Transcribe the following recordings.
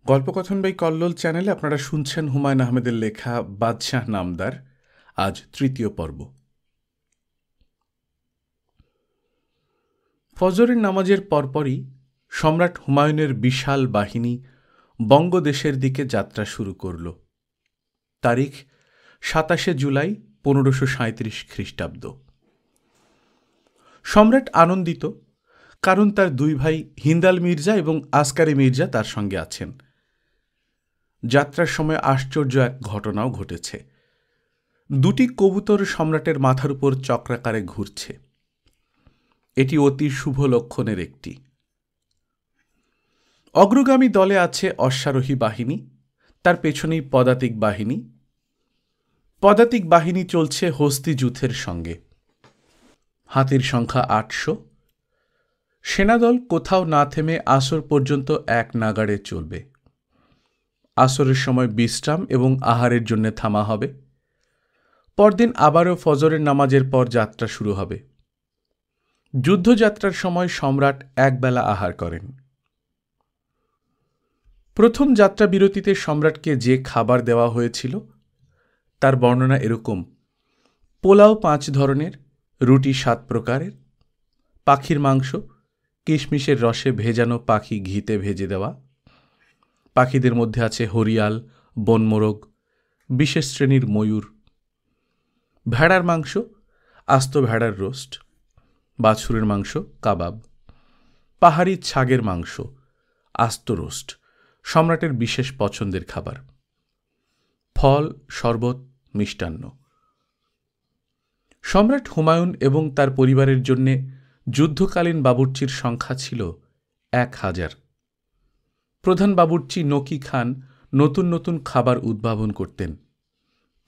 গল্পকথন by Kallol চ্যানেলে আপনারা শুনছেন হুমায়ুন আহমেদের লেখা বাদশাহ নামদার। আজ তৃতীয় পর্ব। ফজরের নামাজের পরপরই সম্রাট হুমায়ুনের বিশাল বাহিনী বঙ্গদেশের দিকে যাত্রা শুরু করল। তারিখ ২৭ জুলাই ১৫৩৭ খ্রিস্টাব্দ। সম্রাট আনন্দিত, কারণ তার দুই ভাই হিন্দাল মির্জা এবং আসকারি মির্জা তার সঙ্গে আছেন। যাত্রার সময় আশ্চর্য এক ঘটনাও ঘটেছে। দুটি কবুতর সম্রাটের মাথার উপর চক্রাকারে ঘুরছে। এটি অতি শুভ লক্ষণের একটি। অগ্রগামী দলে আছে অশ্বারোহী বাহিনী, তার পেছনেই পদাতিক বাহিনী। পদাতিক বাহিনী চলছে হস্তি যুথের সঙ্গে। হাতির সংখ্যা ৮০০। সেনাদল কোথাও না থেমে আসর পর্যন্ত এক নাগাড়ে চলবে। আসরের সময় বিশ্রাম এবং আহারের জন্য থামা হবে। পরদিন আবারও ফজরের নামাজের পর যাত্রা শুরু হবে। যুদ্ধযাত্রার সময় সম্রাট একবেলা আহার করেন। প্রথম যাত্রা বিরতিতে সম্রাটকে যে খাবার দেওয়া হয়েছিল তার বর্ণনা এরকম: পোলাও ৫ ধরনের, রুটি ৭ প্রকারের, পাখির মাংস, কিশমিশের রসে ভেজানো পাখি ঘিতে ভেজে দেওয়া। পাখিদের মধ্যে আছে হরিয়াল, বনমোরগ, বিশেষ শ্রেণীর ময়ূর। ভেড়ার মাংস, আস্ত ভেড়ার রোস্ট। বাছুরের মাংস, কাবাব। পাহাড়ি ছাগের মাংস, আস্ত রোস্ট, সম্রাটের বিশেষ পছন্দের খাবার। ফল, শরবত, মিষ্টান্ন। সম্রাট হুমায়ুন এবং তার পরিবারের জন্য যুদ্ধকালীন বাবুর্চির সংখ্যা ছিল ১,০০০। প্রধান বাবুর্চি নকি খান নতুন নতুন খাবার উদ্ভাবন করতেন।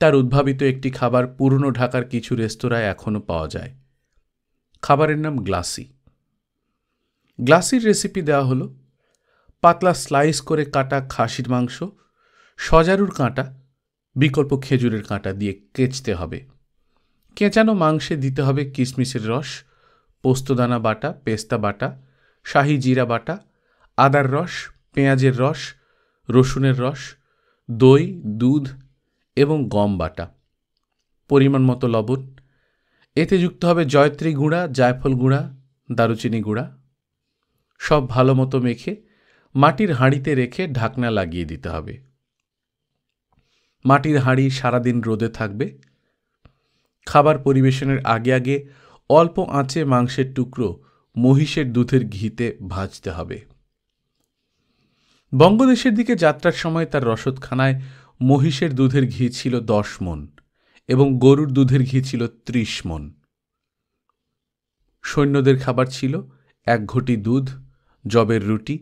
তার উদ্ভাবিত একটি খাবার পুরনো ঢাকার কিছু রেস্তোরাঁয় এখনও পাওয়া যায়। খাবারের নাম গ্লাসি। গ্লাসির রেসিপি দেওয়া হলো: পাতলা স্লাইস করে কাটা খাসির মাংস, সজারুর কাঁটা, বিকল্প খেজুরের কাঁটা দিয়ে কেচতে হবে। কেঁচানো মাংসে দিতে হবে কিশমিশের রস, পোস্তদানা বাটা, পেস্তা বাটা, শাহি জিরা বাটা, আদার রস, পেঁয়াজের রস, রসুনের রস, দই, দুধ এবং গম বাটা। পরিমাণ মতো লবণ। এতে যুক্ত হবে জয়ত্রী গুঁড়া, জায়ফল গুঁড়া, দারুচিনি গুঁড়া। সব ভালো মতো মেখে মাটির হাঁড়িতে রেখে ঢাকনা লাগিয়ে দিতে হবে। মাটির হাঁড়ি সারাদিন রোদে থাকবে। খাবার পরিবেশনের আগে আগে অল্প আঁচে মাংসের টুকরো মহিষের দুধের ঘিতে ভাজতে হবে। বঙ্গদেশের দিকে যাত্রার সময় তার রসদখানায় মহিষের দুধের ঘি ছিল ১০ মণ এবং গরুর দুধের ঘি ছিল ৩০ মণ। সৈন্যদের খাবার ছিল ১ ঘটি দুধ, জবের রুটি,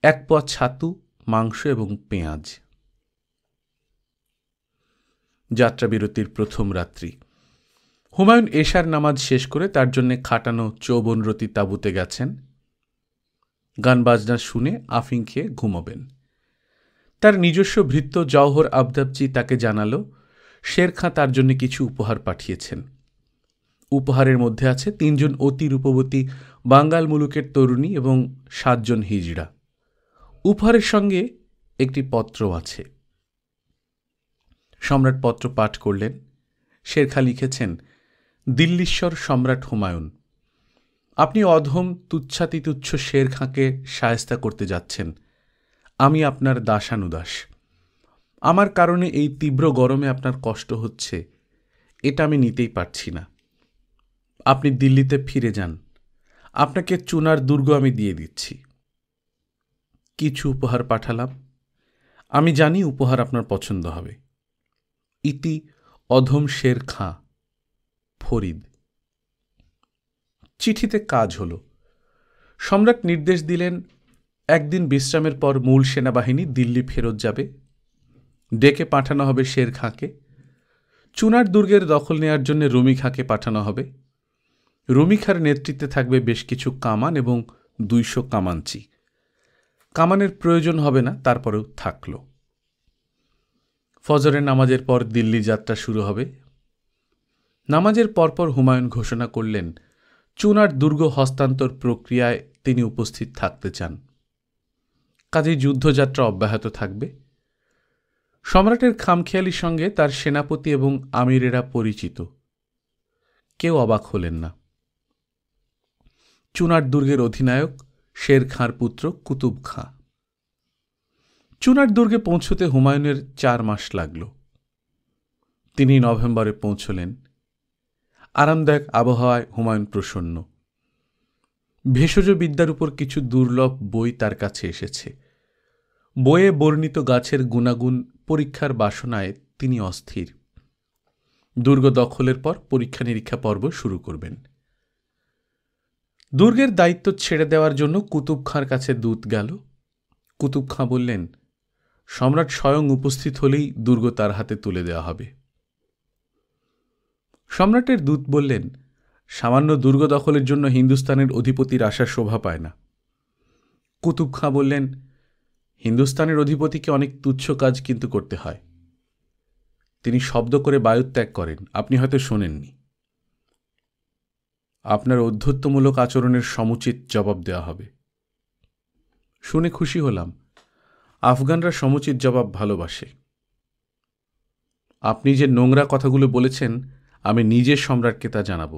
১ পোয়া ছাতু, মাংস এবং পেঁয়াজ। যাত্রা বিরতির প্রথম রাত্রি। হুমায়ুন এশার নামাজ শেষ করে তার জন্য খাটানো চৌবনরতি তাঁবুতে গেছেন। গান বাজনা শুনে আফিং খেয়ে ঘুমোবেন। তার নিজস্ব ভৃত্য জওহর আবদাবজি তাকে জানালো শের খাঁ তার জন্য কিছু উপহার পাঠিয়েছেন। উপহারের মধ্যে আছে ৩ জন অতি রূপবতী বাঙ্গাল মুলুকের তরুণী এবং ৭ জন হিজড়া। উপহারের সঙ্গে একটি পত্র আছে। সম্রাট পত্র পাঠ করলেন। শের খাঁ লিখেছেন: দিল্লীশ্বর সম্রাট হুমায়ুন, আপনি অধম তুচ্ছাতিতুচ্ছ শের খাঁকে শায়েস্তা করতে যাচ্ছেন। আমি আপনার দাসানুদাস। আমার কারণে এই তীব্র গরমে আপনার কষ্ট হচ্ছে, এটা আমি নিতেই পারছি না। আপনি দিল্লিতে ফিরে যান। আপনাকে চুনার দুর্গ আমি দিয়ে দিচ্ছি। কিছু উপহার পাঠালাম। আমি জানি উপহার আপনার পছন্দ হবে। ইতি অধম শের খাঁ, ফরিদ। চিঠিতে কাজ হল। সম্রাট নির্দেশ দিলেন একদিন বিশ্রামের পর মূল সেনাবাহিনী দিল্লি ফেরত যাবে। ডেকে পাঠানো হবে শের খাঁকে। চুনার দুর্গের দখল নেয়ার জন্য রুমি খাঁকে পাঠানো হবে। রুমি খাঁর নেতৃত্বে থাকবে বেশ কিছু কামান এবং ২০০ কামানচি। কামানের প্রয়োজন হবে না, তারপরেও থাকল। ফজরের নামাজের পর দিল্লি যাত্রা শুরু হবে। নামাজের পরপর হুমায়ুন ঘোষণা করলেন চুনার দুর্গ হস্তান্তর প্রক্রিয়ায় তিনি উপস্থিত থাকতে চান। কাজেই যুদ্ধযাত্রা অব্যাহত থাকবে। সম্রাটের খামখেয়ালির সঙ্গে তার সেনাপতি এবং আমিরেরা পরিচিত। কেউ অবাক হলেন না। চুনার দুর্গের অধিনায়ক শের খাঁর পুত্র কুতুব খাঁ। চুনার দুর্গে পৌঁছতে হুমায়ুনের 4 মাস লাগল। তিনি নভেম্বরে পৌঁছলেন। আরামদায়ক আবহাওয়ায় হুমায়ুন প্রসন্ন। ভেষজ বিদ্যার উপর কিছু দুর্লভ বই তার কাছে এসেছে। বইয়ে বর্ণিত গাছের গুণাগুণ পরীক্ষার বাসনায় তিনি অস্থির। দুর্গ দখলের পর পরীক্ষা নিরীক্ষা পর্ব শুরু করবেন। দুর্গের দায়িত্ব ছেড়ে দেওয়ার জন্য কুতুব খাঁর কাছে দূত গেল। কুতুব খাঁ বললেন, সম্রাট স্বয়ং উপস্থিত হলেই দুর্গ তার হাতে তুলে দেওয়া হবে। সম্রাটের দূত বললেন, সামান্য দুর্গ দখলের জন্য হিন্দুস্তানের অধিপতির আশা শোভা পায় না। কুতুব খাঁ বললেন, হিন্দুস্তানের অধিপতিকে অনেক তুচ্ছ কাজ কিন্তু করতে হয়। তিনি শব্দ করে বায়ুত্যাগ করেন, আপনি হয়তো শোনেননি। আপনার ঔদ্ধত্যমূলক আচরণের সমুচিত জবাব দেওয়া হবে। শুনে খুশি হলাম। আফগানরা সমুচিত জবাব ভালোবাসে। আপনি যে নোংরা কথাগুলো বলেছেন, আমি নিজে সম্রাটকে তা জানাব।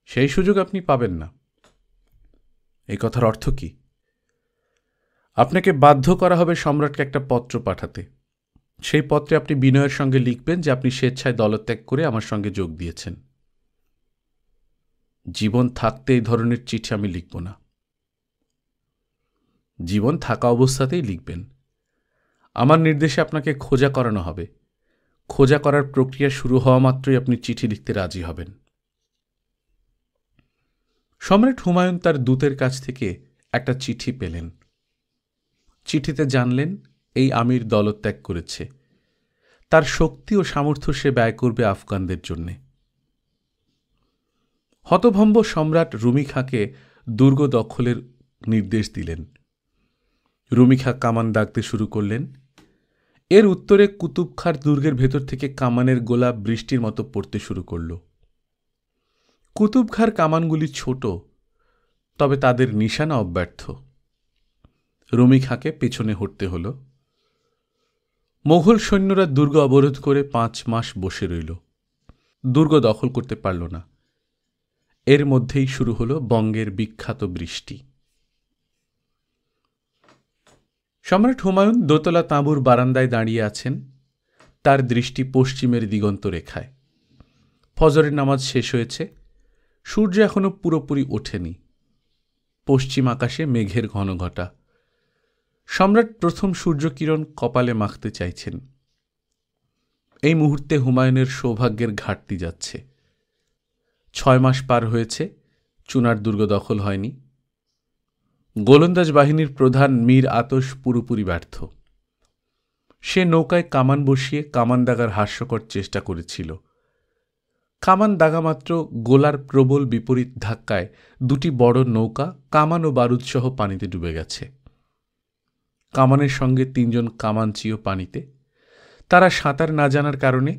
সেই সুযোগ আপনি পাবেন না। এই কথার অর্থ কি? আপনাকে বাধ্য করা হবে সম্রাটকে একটা পত্র পাঠাতে। সেই পত্রে আপনি বিনয়ের সঙ্গে লিখবেন যে আপনি স্বেচ্ছায় দলত্যাগ করে আমার সঙ্গে যোগ দিয়েছেন। জীবন থাকতে এই ধরনের চিঠি আমি লিখব না। জীবন থাকা অবস্থাতেই লিখবেন। আমার নির্দেশে আপনাকে খোঁজা করানো হবে। খোঁজা করার প্রক্রিয়া শুরু হওয়া মাত্রই আপনি চিঠি লিখতে রাজি হবেন। সম্রাট হুমায়ুন তার দূতের কাছ থেকে একটা চিঠি পেলেন। চিঠিতে জানলেন এই আমির দলত্যাগ করেছে। তার শক্তি ও সামর্থ্য সে ব্যয় করবে আফগানদের জন্যে। হতভম্ব সম্রাট রুমি খাঁকে দুর্গ দখলের নির্দেশ দিলেন। রুমি খাঁ কামান দাগতে শুরু করলেন। এর উত্তরে কুতুব খাঁর দুর্গের ভেতর থেকে কামানের গোলা বৃষ্টির মতো পড়তে শুরু করল। কুতুব খাঁর কামানগুলি ছোট, তবে তাদের নিশানা অব্যর্থ। রুমি খাঁকে পেছনে হটতে হল। মোঘল সৈন্যরা দুর্গ অবরোধ করে 5 মাস বসে রইল। দুর্গ দখল করতে পারল না। এর মধ্যেই শুরু হল বঙ্গের বিখ্যাত বৃষ্টি। সম্রাট হুমায়ুন দোতলা তাঁবুর বারান্দায় দাঁড়িয়ে আছেন। তার দৃষ্টি পশ্চিমের দিগন্ত রেখায়। ফজরের নামাজ শেষ হয়েছে। সূর্য এখনো পুরোপুরি ওঠেনি। পশ্চিম আকাশে মেঘের ঘনঘটা। সম্রাট প্রথম সূর্যকিরণ কপালে মাখতে চাইছেন। এই মুহূর্তে হুমায়ুনের সৌভাগ্যের ঘাটতি যাচ্ছে। 6 মাস পার হয়েছে, চুনার দুর্গ দখল হয়নি। গোলন্দাজ বাহিনীর প্রধান মীর আতস পুরোপুরি ব্যর্থ। সে নৌকায় কামান বসিয়ে কামান দাগার হাস্যকর চেষ্টা করেছিল। কামান দাগা মাত্র গোলার প্রবল বিপরীত ধাক্কায় 2টি বড় নৌকা কামান ও বারুদসহ পানিতে ডুবে গেছে। কামানের সঙ্গে 3 জন কামানচিও পানিতে। তারা সাঁতার না জানার কারণে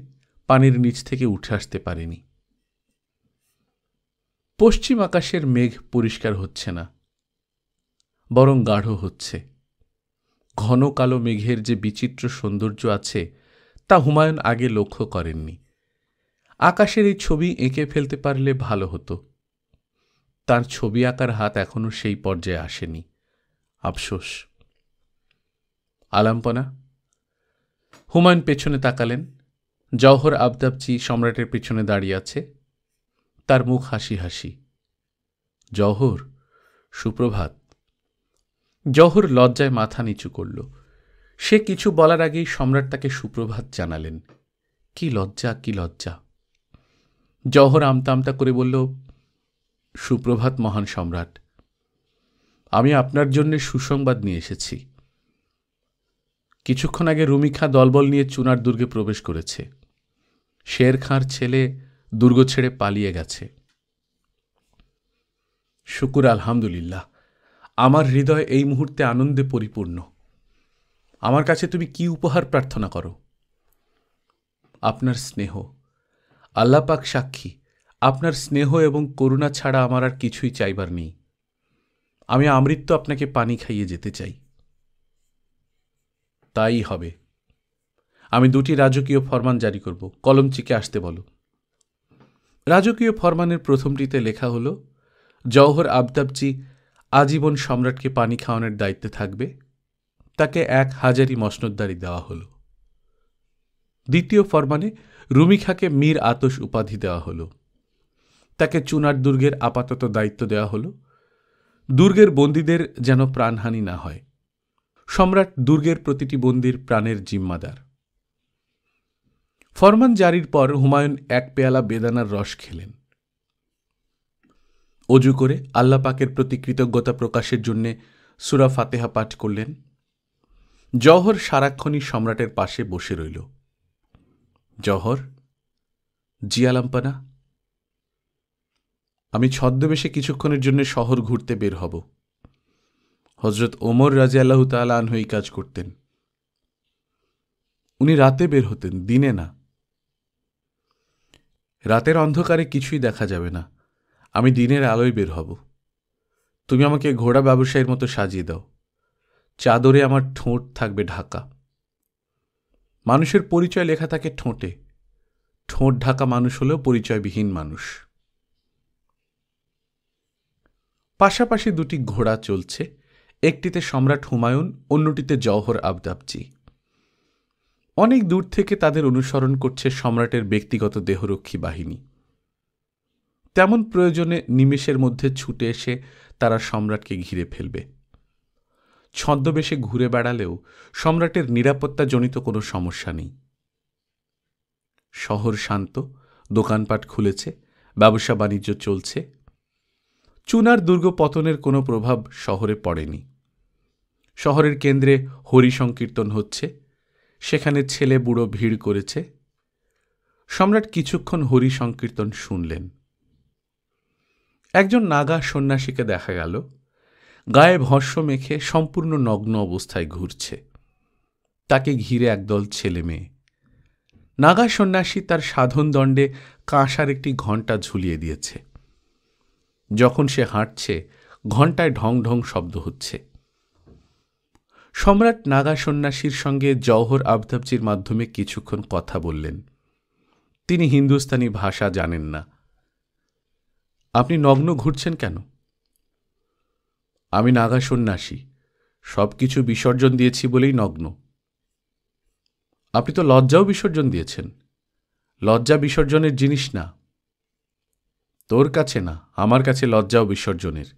পানির নিচ থেকে উঠে আসতে পারেনি। পশ্চিম আকাশের মেঘ পরিষ্কার হচ্ছে না, বরং গাঢ় হচ্ছে। ঘন কালো মেঘের যে বিচিত্র সৌন্দর্য আছে তা হুমায়ুন আগে লক্ষ্য করেননি। আকাশের এই ছবি এঁকে ফেলতে পারলে ভালো হতো। তার ছবি আঁকার হাত এখনো সেই পর্যায়ে আসেনি। আফসোস। আলাম্পনা। হুমায়ুন পেছনে তাকালেন। জওহর আবদাবচি সম্রাটের পিছনে দাঁড়িয়ে আছে। তার মুখ হাসি হাসি। জওহর, সুপ্রভাত। জওহর লজ্জায় মাথা নিচু করল। সে কিছু বলার আগেই সম্রাট তাকে সুপ্রভাত জানালেন। কি লজ্জা, কি লজ্জা! জওহর আমতা আমতা করে বলল, সুপ্রভাত মহান সম্রাট। আমি আপনার জন্য সুসংবাদ নিয়ে এসেছি। কিছুক্ষণ আগে রুমি খাঁ দলবল নিয়ে চুনার দুর্গে প্রবেশ করেছে। শের খাঁর ছেলে দুর্গ ছেড়ে পালিয়ে গেছে। শুকুর আলহামদুলিল্লাহ। আমার হৃদয় এই মুহূর্তে আনন্দে পরিপূর্ণ। আমার কাছে তুমি কি উপহার প্রার্থনা করো? আপনার স্নেহ। আল্লাহ পাক সাক্ষী, আপনার স্নেহ এবং করুণা ছাড়া আমার আর কিছুই চাইবার নেই। আমি আমৃত্যু আপনাকে পানি খাইয়ে যেতে চাই। তাই হবে। আমি 2টি রাজকীয় ফরমান জারি করব, কলমচিকে আসতে বলো। রাজকীয় ফরমানের প্রথমটিতে লেখা হলো, জওহর আফতাবচি আজীবন সম্রাটকে পানি খাওয়ানোর দায়িত্বে থাকবে। তাকে 1000ই মসনদদারি দেওয়া হলো। দ্বিতীয় ফরমানে রুমি খাঁকে মীর আতশ উপাধি দেওয়া হলো। তাকে চুনার দুর্গের আপাতত দায়িত্ব দেওয়া হলো। দুর্গের বন্দীদের যেন প্রাণহানি না হয়। সম্রাট দুর্গের প্রতিটি বন্দীর প্রাণের জিম্মাদার। ফরমান জারির পর হুমায়ুন 1 পেয়ালা বেদানার রস খেলেন। অজু করে আল্লাহ পাকের প্রতি কৃতজ্ঞতা প্রকাশের জন্যে সূরা ফাতিহা পাঠ করলেন। জওহর সারাক্ষণই সম্রাটের পাশে বসে রইল। জওহর, জি আলাম্পানা, আমি ছদ্মবেশে কিছুক্ষণের জন্য শহর ঘুরতে বের হব। হযরত ওমর রাদিয়াল্লাহু তাআলা আনহু এই কাজ করতেন। উনি রাতে বের হতেন, দিনে না। রাতের অন্ধকারে কিছুই দেখা যাবে না, আমি দিনের আলোয় বের হব। তুমি আমাকে ঘোড়া ব্যবসায়ীর মতো সাজিয়ে দাও। চাদরে আমার ঠোঁট থাকবে ঢাকা। মানুষের পরিচয় লেখা থাকে ঠোঁটে। ঠোঁট ঢাকা মানুষ হলেও পরিচয়বিহীন মানুষ। পাশাপাশি 2টি ঘোড়া চলছে, একটিতে সম্রাট হুমায়ুন, অন্যটিতে জওহর আফতাবচি। অনেক দূর থেকে তাদের অনুসরণ করছে সম্রাটের ব্যক্তিগত দেহরক্ষী বাহিনী। তেমন প্রয়োজনে নিমেষের মধ্যে ছুটে এসে তারা সম্রাটকে ঘিরে ফেলবে। ছদ্মবেশে ঘুরে বেড়ালেও সম্রাটের নিরাপত্তাজনিত কোনো সমস্যা নেই। শহর শান্ত, দোকানপাট খুলেছে, ব্যবসা বাণিজ্য চলছে। চুনার দুর্গ পতনের কোনো প্রভাব শহরে পড়েনি। শহরের কেন্দ্রে হরি সংকীর্তন হচ্ছে, সেখানে ছেলে বুড়ো ভিড় করেছে। সম্রাট কিছুক্ষণ হরি সংকীর্তন শুনলেন। একজন নাগা সন্ন্যাসীকে দেখা গেল, গায়ে ভস্য মেখে সম্পূর্ণ নগ্ন অবস্থায় ঘুরছে। তাকে ঘিরে একদল ছেলে মেয়ে। নাগা সন্ন্যাসী তার সাধন দণ্ডে কাঁসার একটি ঘণ্টা ঝুলিয়ে দিয়েছে। যখন সে হাঁটছে, ঘণ্টায় ঢং ঢং শব্দ হচ্ছে। সম্রাট নাগা সন্ন্যাসীর সঙ্গে জওহর আফতাবচির মাধ্যমে কিছুক্ষণ কথা বললেন। তিনি হিন্দুস্তানি ভাষা জানেন না। আপনি নগ্ন ঘুরছেন কেন? আমি নাগা সন্ন্যাসী, সবকিছু বিসর্জন দিয়েছি বলেই নগ্ন। আপনি তো লজ্জাও বিসর্জন দিয়েছেন। লজ্জা বিসর্জনের জিনিস না। তোর কাছে না, আমার কাছে লজ্জাও বিসর্জনের।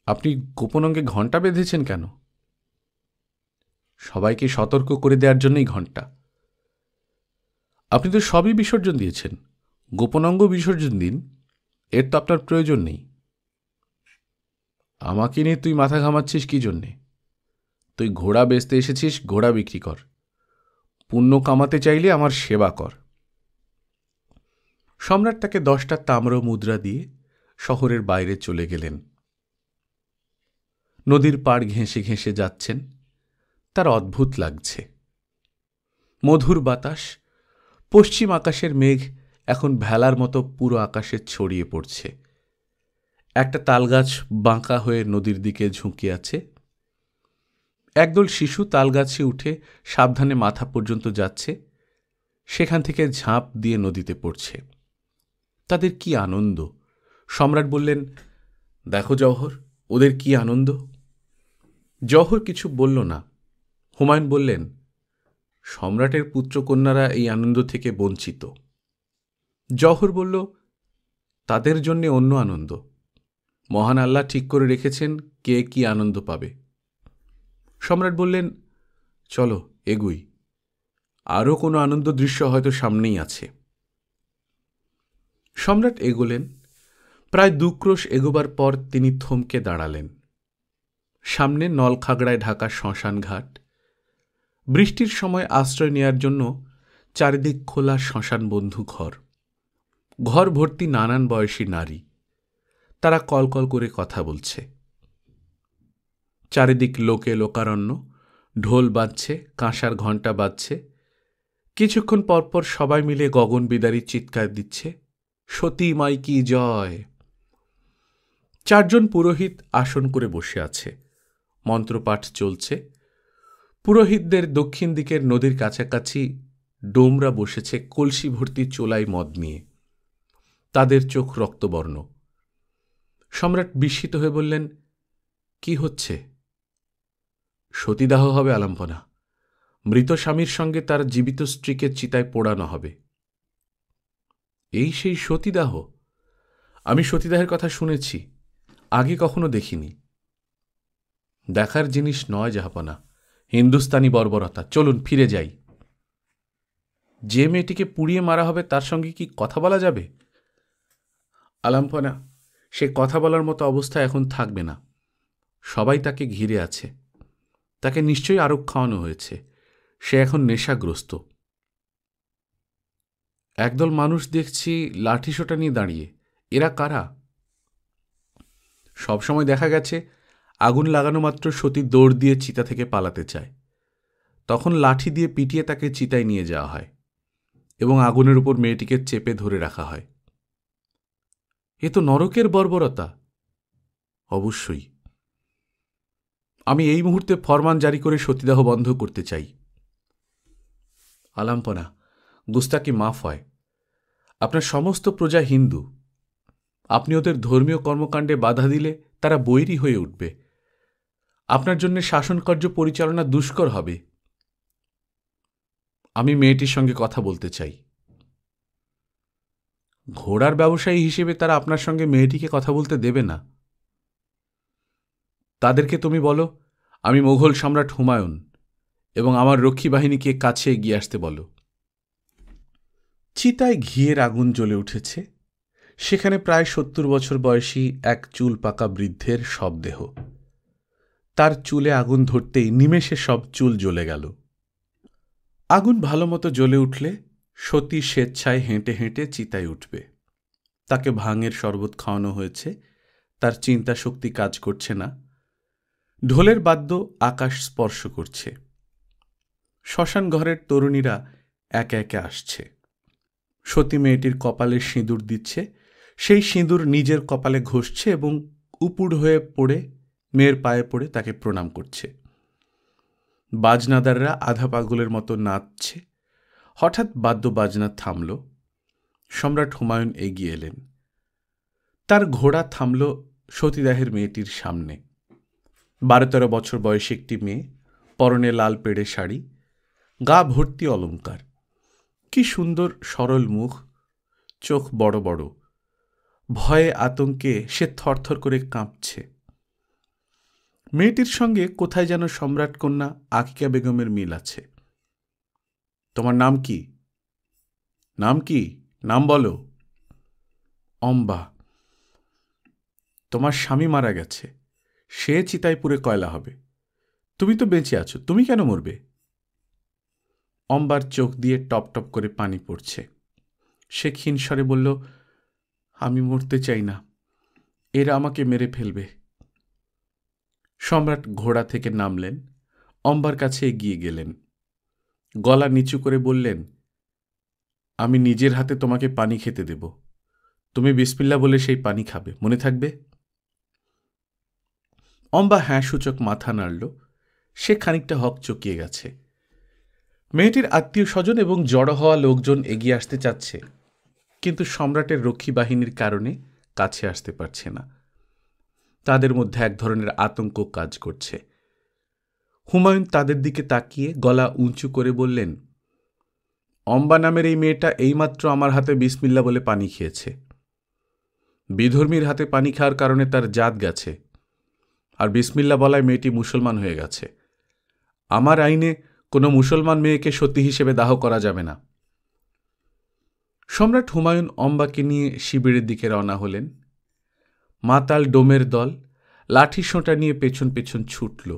আপনি গোপন অঙ্গে ঘণ্টা বেঁধেছেন কেন? সবাইকে সতর্ক করে দেওয়ার জন্যই ঘণ্টা। আপনি তো সবই বিসর্জন দিয়েছেন, গোপন অঙ্গ বিসর্জন দিন, এর তো আপনার প্রয়োজন নেই। আমাকে নিয়ে তুই মাথা ঘামাচ্ছিস কি জন্যে? তুই ঘোড়া বেচতে এসেছিস, ঘোড়া বিক্রি কর। পুণ্য কামাতে চাইলে আমার সেবা কর। সম্রাট তাকে 10টা তাম্র মুদ্রা দিয়ে শহরের বাইরে চলে গেলেন। নদীর পাড় ঘেঁষে ঘেঁষে যাচ্ছেন। তার অদ্ভুত লাগছে। মধুর বাতাস, পশ্চিম আকাশের মেঘ এখন ভেলার মতো পুরো আকাশে ছড়িয়ে পড়ছে। একটা তালগাছ বাঁকা হয়ে নদীর দিকে ঝুঁকে আছে। একদল শিশু তালগাছে উঠে সাবধানে মাথা পর্যন্ত যাচ্ছে, সেখান থেকে ঝাঁপ দিয়ে নদীতে পড়ছে। তাদের কি আনন্দ! সম্রাট বললেন, দেখো জওহর, ওদের কি আনন্দ। জওহর কিছু বলল না। হুমায়ুন বললেন, সম্রাটের পুত্রকন্যারা এই আনন্দ থেকে বঞ্চিত। জওহর বলল, তাদের জন্যে অন্য আনন্দ। মহান আল্লাহ ঠিক করে রেখেছেন কে কি আনন্দ পাবে। সম্রাট বললেন, চলো এগুই, আরও কোনো আনন্দ দৃশ্য হয়তো সামনেই আছে। সম্রাট এগোলেন। প্রায় 2 ক্রোশ এগোবার পর তিনি থমকে দাঁড়ালেন। সামনে নলখাগড়ায় ঢাকা শ্মশান ঘাট। বৃষ্টির সময় আশ্রয় নেয়ার জন্য চারিদিক খোলা শ্মশান বন্ধু ঘর। ঘর ভর্তি নানান বয়সী নারী। তারা কলকল করে কথা বলছে। চারিদিক লোকে লোকারণ্য, ঢোল বাজছে, কাঁসার ঘণ্টা বাজছে। কিছুক্ষণ পরপর সবাই মিলে গগন বিদারী চিৎকার দিচ্ছে, সতী মাই কি জয়। চারজন পুরোহিত আসন করে বসে আছে, মন্ত্রপাঠ চলছে। পুরোহিতদের দক্ষিণ দিকের নদীর কাছাকাছি ডোমরা বসেছে কলসি ভর্তি চোলাই মদ নিয়ে। তাদের চোখ রক্তবর্ণ। সম্রাট বিস্মিত হয়ে বললেন, কি হচ্ছে? সতীদাহ হবে আলাম্পনা। মৃত স্বামীর সঙ্গে তার জীবিত স্ত্রীকে চিতায় পোড়ানো হবে। এই সেই সতীদাহ? আমি সতীদাহের কথা শুনেছি, আগে কখনো দেখিনি। দেখার জিনিস নয় জাহাপনা, হিন্দুস্তানি বর্বরতা। চলুন ফিরে যাই। যে মেয়েটিকে পুড়িয়ে মারা হবে তার সঙ্গে কি কথা বলা যাবে? আলাম্পনা, সে কথা বলার মতো অবস্থা এখন থাকবে না। সবাই তাকে ঘিরে আছে। তাকে নিশ্চয়ই আরো খাওয়ানো হয়েছে। সে এখন নেশাগ্রস্ত। একদল মানুষ দেখছি লাঠিসোঁটা নিয়ে দাঁড়িয়ে। এরা কারা? সবসময় দেখা গেছে আগুন লাগানো মাত্র সতী দৌড় দিয়ে চিতা থেকে পালাতে চায়। তখন লাঠি দিয়ে পিটিয়ে তাকে চিতায় নিয়ে যাওয়া হয় এবং আগুনের উপর মেয়েটিকে চেপে ধরে রাখা হয়। এ তো নরকের বর্বরতা। অবশ্যই। আমি এই মুহূর্তে ফরমান জারি করে সতীদাহ বন্ধ করতে চাই। আলাম্পনা, গুস্তাকি মাফ হয়। আপনার সমস্ত প্রজা হিন্দু। আপনি ওদের ধর্মীয় কর্মকাণ্ডে বাধা দিলে তারা বৈরী হয়ে উঠবে। আপনার জন্য শাসনকার্য পরিচালনা দুষ্কর হবে। আমি মেয়েটির সঙ্গে কথা বলতে চাই। ঘোড়ার ব্যবসায়ী হিসেবে তারা আপনার সঙ্গে মেয়েটিকে কথা বলতে দেবে না। তাদেরকে তুমি বলো আমি মোগল সম্রাট হুমায়ুন এবং আমার রক্ষী বাহিনীকে কাছে এগিয়ে আসতে বলো। চিতায় ঘিয়ের আগুন জ্বলে উঠেছে। সেখানে প্রায় 70 বছর বয়সী এক চুল পাকা বৃদ্ধের শবদেহ। তার চুলে আগুন ধরতেই নিমেষে সব চুল জ্বলে গেল। আগুন ভালো মতো জ্বলে উঠলে সতী স্বেচ্ছায় হেঁটে হেঁটে চিতায় উঠবে। তাকে ভাঙের শরবত খাওয়ানো হয়েছে। তার চিন্তা শক্তি কাজ করছে না। ঢোলের বাদ্য আকাশ স্পর্শ করছে। শ্মশান ঘরের তরুণীরা একে একে আসছে। সতী মেয়েটির কপালে সিঁদুর দিচ্ছে। সেই সিঁদুর নিজের কপালে ঘষছে এবং উপুড় হয়ে পড়ে মেয়ের পায়ে পড়ে তাকে প্রণাম করছে। বাজনাদাররা আধা পাগলের মতো নাচছে। হঠাৎ বাদ্য বাজনা থামল। সম্রাট হুমায়ুন এগিয়ে এলেন। তার ঘোড়া থামল সতীদাহের মেয়েটির সামনে। 12-13 বছর বয়সী একটি মেয়ে, পরনে লাল পেড়ে শাড়ি, গা ভর্তি অলংকার। কি সুন্দর সরল মুখ, চোখ বড় বড়। ভয়ে আতঙ্কে সে থরথর করে কাঁপছে। মেয়েটির সঙ্গে কোথায় যেন সম্রাট কন্যা আকিকা বেগমের মিল আছে। তোমার নাম কি? নাম কি? নাম বলো। অম্বা। তোমার স্বামী মারা গেছে। সে চিতায় পুড়ে কয়লা হবে। তুমি তো বেঁচে আছো, তুমি কেন মরবে? অম্বার চোখ দিয়ে টপ টপ করে পানি পড়ছে। সে ক্ষীণ স্বরে বলল, আমি মরতে চাই না। এরা আমাকে মেরে ফেলবে। সম্রাট ঘোড়া থেকে নামলেন, অম্বার কাছে এগিয়ে গেলেন। গলা নিচু করে বললেন, আমি নিজের হাতে তোমাকে পানি খেতে দেব। তুমি বিসমিল্লাহ বলে সেই পানি খাবে, মনে থাকবে? অম্বা হ্যাঁ সূচক মাথা নাড়ল। সে খানিকটা হক চকিয়ে গেছে। মেয়েটির আত্মীয় স্বজন এবং জড়ো হওয়া লোকজন এগিয়ে আসতে চাচ্ছে, কিন্তু সম্রাটের রক্ষী বাহিনীর কারণে কাছে আসতে পারছে না। তাদের মধ্যে এক ধরনের আতঙ্ক কাজ করছে। হুমায়ুন তাদের দিকে তাকিয়ে গলা উঁচু করে বললেন, অম্বা নামের এই মেয়েটা এইমাত্র আমার হাতে বিসমিল্লা বলে পানি খেয়েছে। বিধর্মীর হাতে পানি খাওয়ার কারণে তার জাত গেছে, আর বিসমিল্লা বলায় মেয়েটি মুসলমান হয়ে গেছে। আমার আইনে কোনো মুসলমান মেয়েকে সতী হিসেবে দাহ করা যাবে না। সম্রাট হুমায়ুন অম্বাকে নিয়ে শিবিরের দিকে রওনা হলেন। মাতাল ডোমের দল লাঠি সোঁটা নিয়ে পেছন পেছন ছুটল।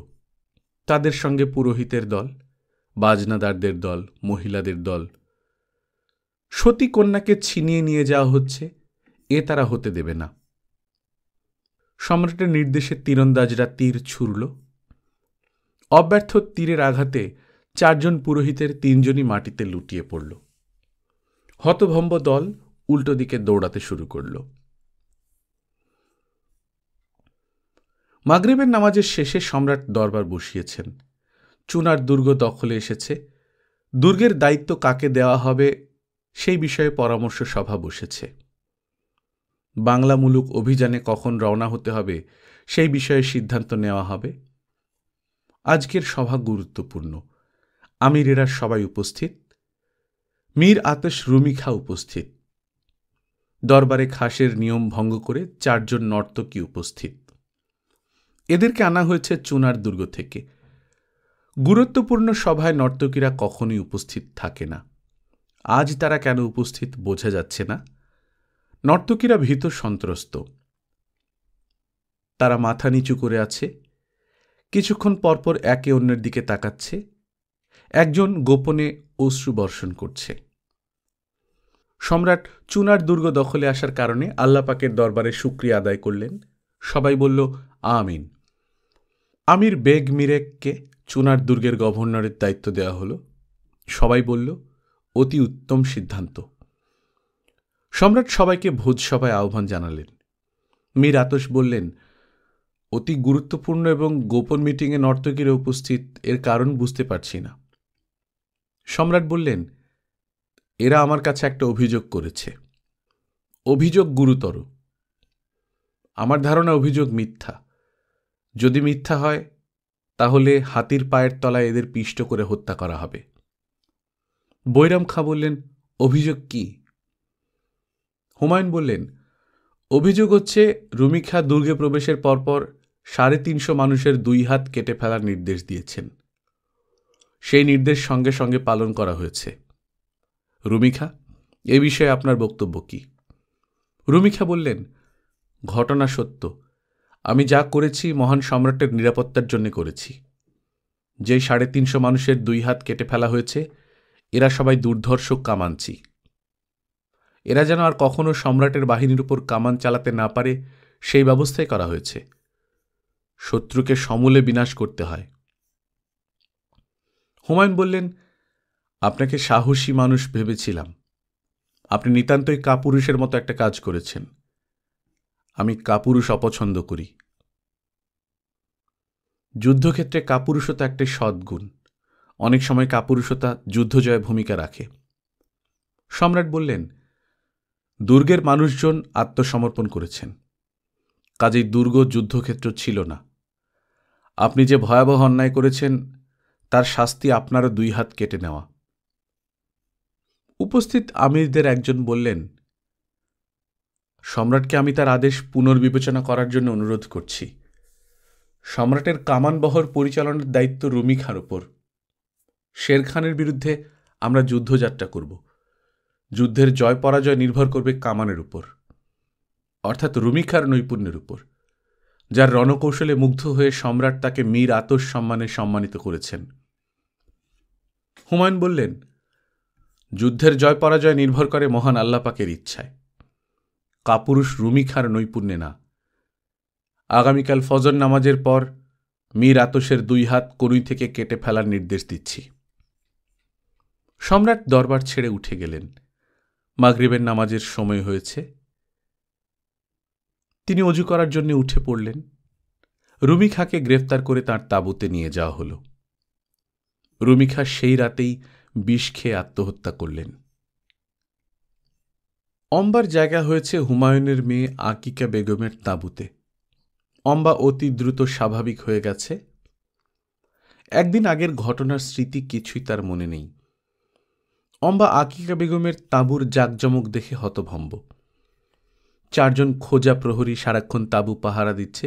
তাদের সঙ্গে পুরোহিতের দল, বাজনাদারদের দল, মহিলাদের দল। সতী কন্যাকে ছিনিয়ে নিয়ে যাওয়া হচ্ছে, এ তারা হতে দেবে না। সম্রাটের নির্দেশে তীরন্দাজরা তীর ছুড়ল। অব্যর্থ তীরের আঘাতে 4 জন পুরোহিতের 3 জনই মাটিতে লুটিয়ে পড়ল। হতভম্ব দল উল্টো দিকে দৌড়াতে শুরু করল। মাগরিবের নামাজের শেষে সম্রাট দরবার বসিয়েছেন। চুনার দুর্গ দখলে এসেছে। দুর্গের দায়িত্ব কাকে দেওয়া হবে সেই বিষয়ে পরামর্শ সভা বসেছে। বাংলা মুলুক অভিযানে কখন রওনা হতে হবে সেই বিষয়ে সিদ্ধান্ত নেওয়া হবে। আজকের সভা গুরুত্বপূর্ণ। আমিরেরা সবাই উপস্থিত। মীর আতশ রুমি খাঁ উপস্থিত। দরবারে খাসের নিয়ম ভঙ্গ করে 4 জন নর্তকী উপস্থিত। এদেরকে আনা হয়েছে চুনার দুর্গ থেকে। গুরুত্বপূর্ণ সভায় নর্তকীরা কখনোই উপস্থিত থাকে না। আজ তারা কেন উপস্থিত বোঝা যাচ্ছে না। নর্তকীরা ভীত সন্ত্রস্ত। তারা মাথা নিচু করে আছে। কিছুক্ষণ পরপর একে অন্যের দিকে তাকাচ্ছে। একজন গোপনে অশ্রু বর্ষণ করছে। সম্রাট চুনার দুর্গ দখলে আসার কারণে আল্লাহ পাকের দরবারে শুকরিয়া আদায় করলেন। সবাই বলল আমিন। আমির বেগ মিরেককে চুনার দুর্গের গভর্নরের দায়িত্ব দেওয়া হলো। সবাই বলল অতি উত্তম সিদ্ধান্ত। সম্রাট সবাইকে ভোজসভায় আহ্বান জানালেন। মীর আতশ বললেন, অতি গুরুত্বপূর্ণ এবং গোপন মিটিংয়ে নর্তকীরা উপস্থিত, এর কারণ বুঝতে পারছি না। সম্রাট বললেন, এরা আমার কাছে একটা অভিযোগ করেছে। অভিযোগ গুরুতর। আমার ধারণা অভিযোগ মিথ্যা। যদি মিথ্যা হয় তাহলে হাতির পায়ের তলায় এদের পিষ্ট করে হত্যা করা হবে। বৈরাম খাঁ বললেন, অভিযোগ কি? হুমায়ুন বললেন, অভিযোগ হচ্ছে রুমি খাঁ দুর্গে প্রবেশের পরপর 350 মানুষের 2 হাত কেটে ফেলার নির্দেশ দিয়েছেন। সেই নির্দেশ সঙ্গে সঙ্গে পালন করা হয়েছে। রুমি খাঁ, এ বিষয়ে আপনার বক্তব্য কি? রুমি খাঁ বললেন, ঘটনা সত্য। আমি যা করেছি মহান সম্রাটের নিরাপত্তার জন্য করেছি। যেই 350 মানুষের 2 হাত কেটে ফেলা হয়েছে এরা সবাই দুর্ধর্ষ কামানচি। এরা যেন আর কখনো সম্রাটের বাহিনীর উপর কামান চালাতে না পারে সেই ব্যবস্থাই করা হয়েছে। শত্রুকে সমূলে বিনাশ করতে হয়। হুমায়ুন বললেন, আপনাকে সাহসী মানুষ ভেবেছিলাম। আপনি নিতান্তই কাপুরুষের মতো একটা কাজ করেছেন। আমি কাপুরুষ অপছন্দ করি। যুদ্ধক্ষেত্রে কাপুরুষতা একটা সদ্গুণ। অনেক সময় কাপুরুষতা যুদ্ধজয়ে ভূমিকা রাখে। সম্রাট বললেন, দুর্গের মানুষজন আত্মসমর্পণ করেছেন, কাজেই দুর্গ যুদ্ধক্ষেত্র ছিল না। আপনি যে ভয়াবহ অন্যায় করেছেন তার শাস্তি আপনারও 2 হাত কেটে নেওয়া। উপস্থিত আমিরদের একজন বললেন, সম্রাটকে আমি তার আদেশ পুনর্বিবেচনা করার জন্য অনুরোধ করছি। সম্রাটের কামানবহর পরিচালনার দায়িত্ব রুমি খাঁর ওপর। শের খানের বিরুদ্ধে আমরা যুদ্ধযাত্রা করব। যুদ্ধের জয় পরাজয় নির্ভর করবে কামানের উপর, অর্থাৎ রুমি খাঁর নৈপুণ্যের উপর, যার রণকৌশলে মুগ্ধ হয়ে সম্রাট তাকে মীর আতশ সম্মানে সম্মানিত করেছেন। হুমায়ুন বললেন, যুদ্ধের জয় পরাজয় নির্ভর করে মহান আল্লাহ পাকের ইচ্ছায়, কাপুরুষ রুমি খাঁর নৈপুণ্যে না। আগামীকাল ফজর নামাজের পর মীর আতশের 2 হাত কনুই থেকে কেটে ফেলার নির্দেশ দিচ্ছি। সম্রাট দরবার ছেড়ে উঠে গেলেন। মাগরিবের নামাজের সময় হয়েছে। তিনি অজু করার জন্য উঠে পড়লেন। রুমি খাঁকে গ্রেফতার করে তাঁর তাঁবুতে নিয়ে যাওয়া হল। রুমি খাঁ সেই রাতেই বিষ খেয়ে আত্মহত্যা করলেন। অম্বার জায়গা হয়েছে হুমায়ুনের মেয়ে আকিকা বেগমের তাঁবুতে। অম্বা অতি দ্রুত স্বাভাবিক হয়ে গেছে। একদিন আগের ঘটনার স্মৃতি কিছুই তার মনে নেই। অম্বা আকিকা বেগমের তাঁবুর জাঁকজমক দেখে হতভম্ব। 4 জন খোঁজা প্রহরী সারাক্ষণ তাঁবু পাহারা দিচ্ছে।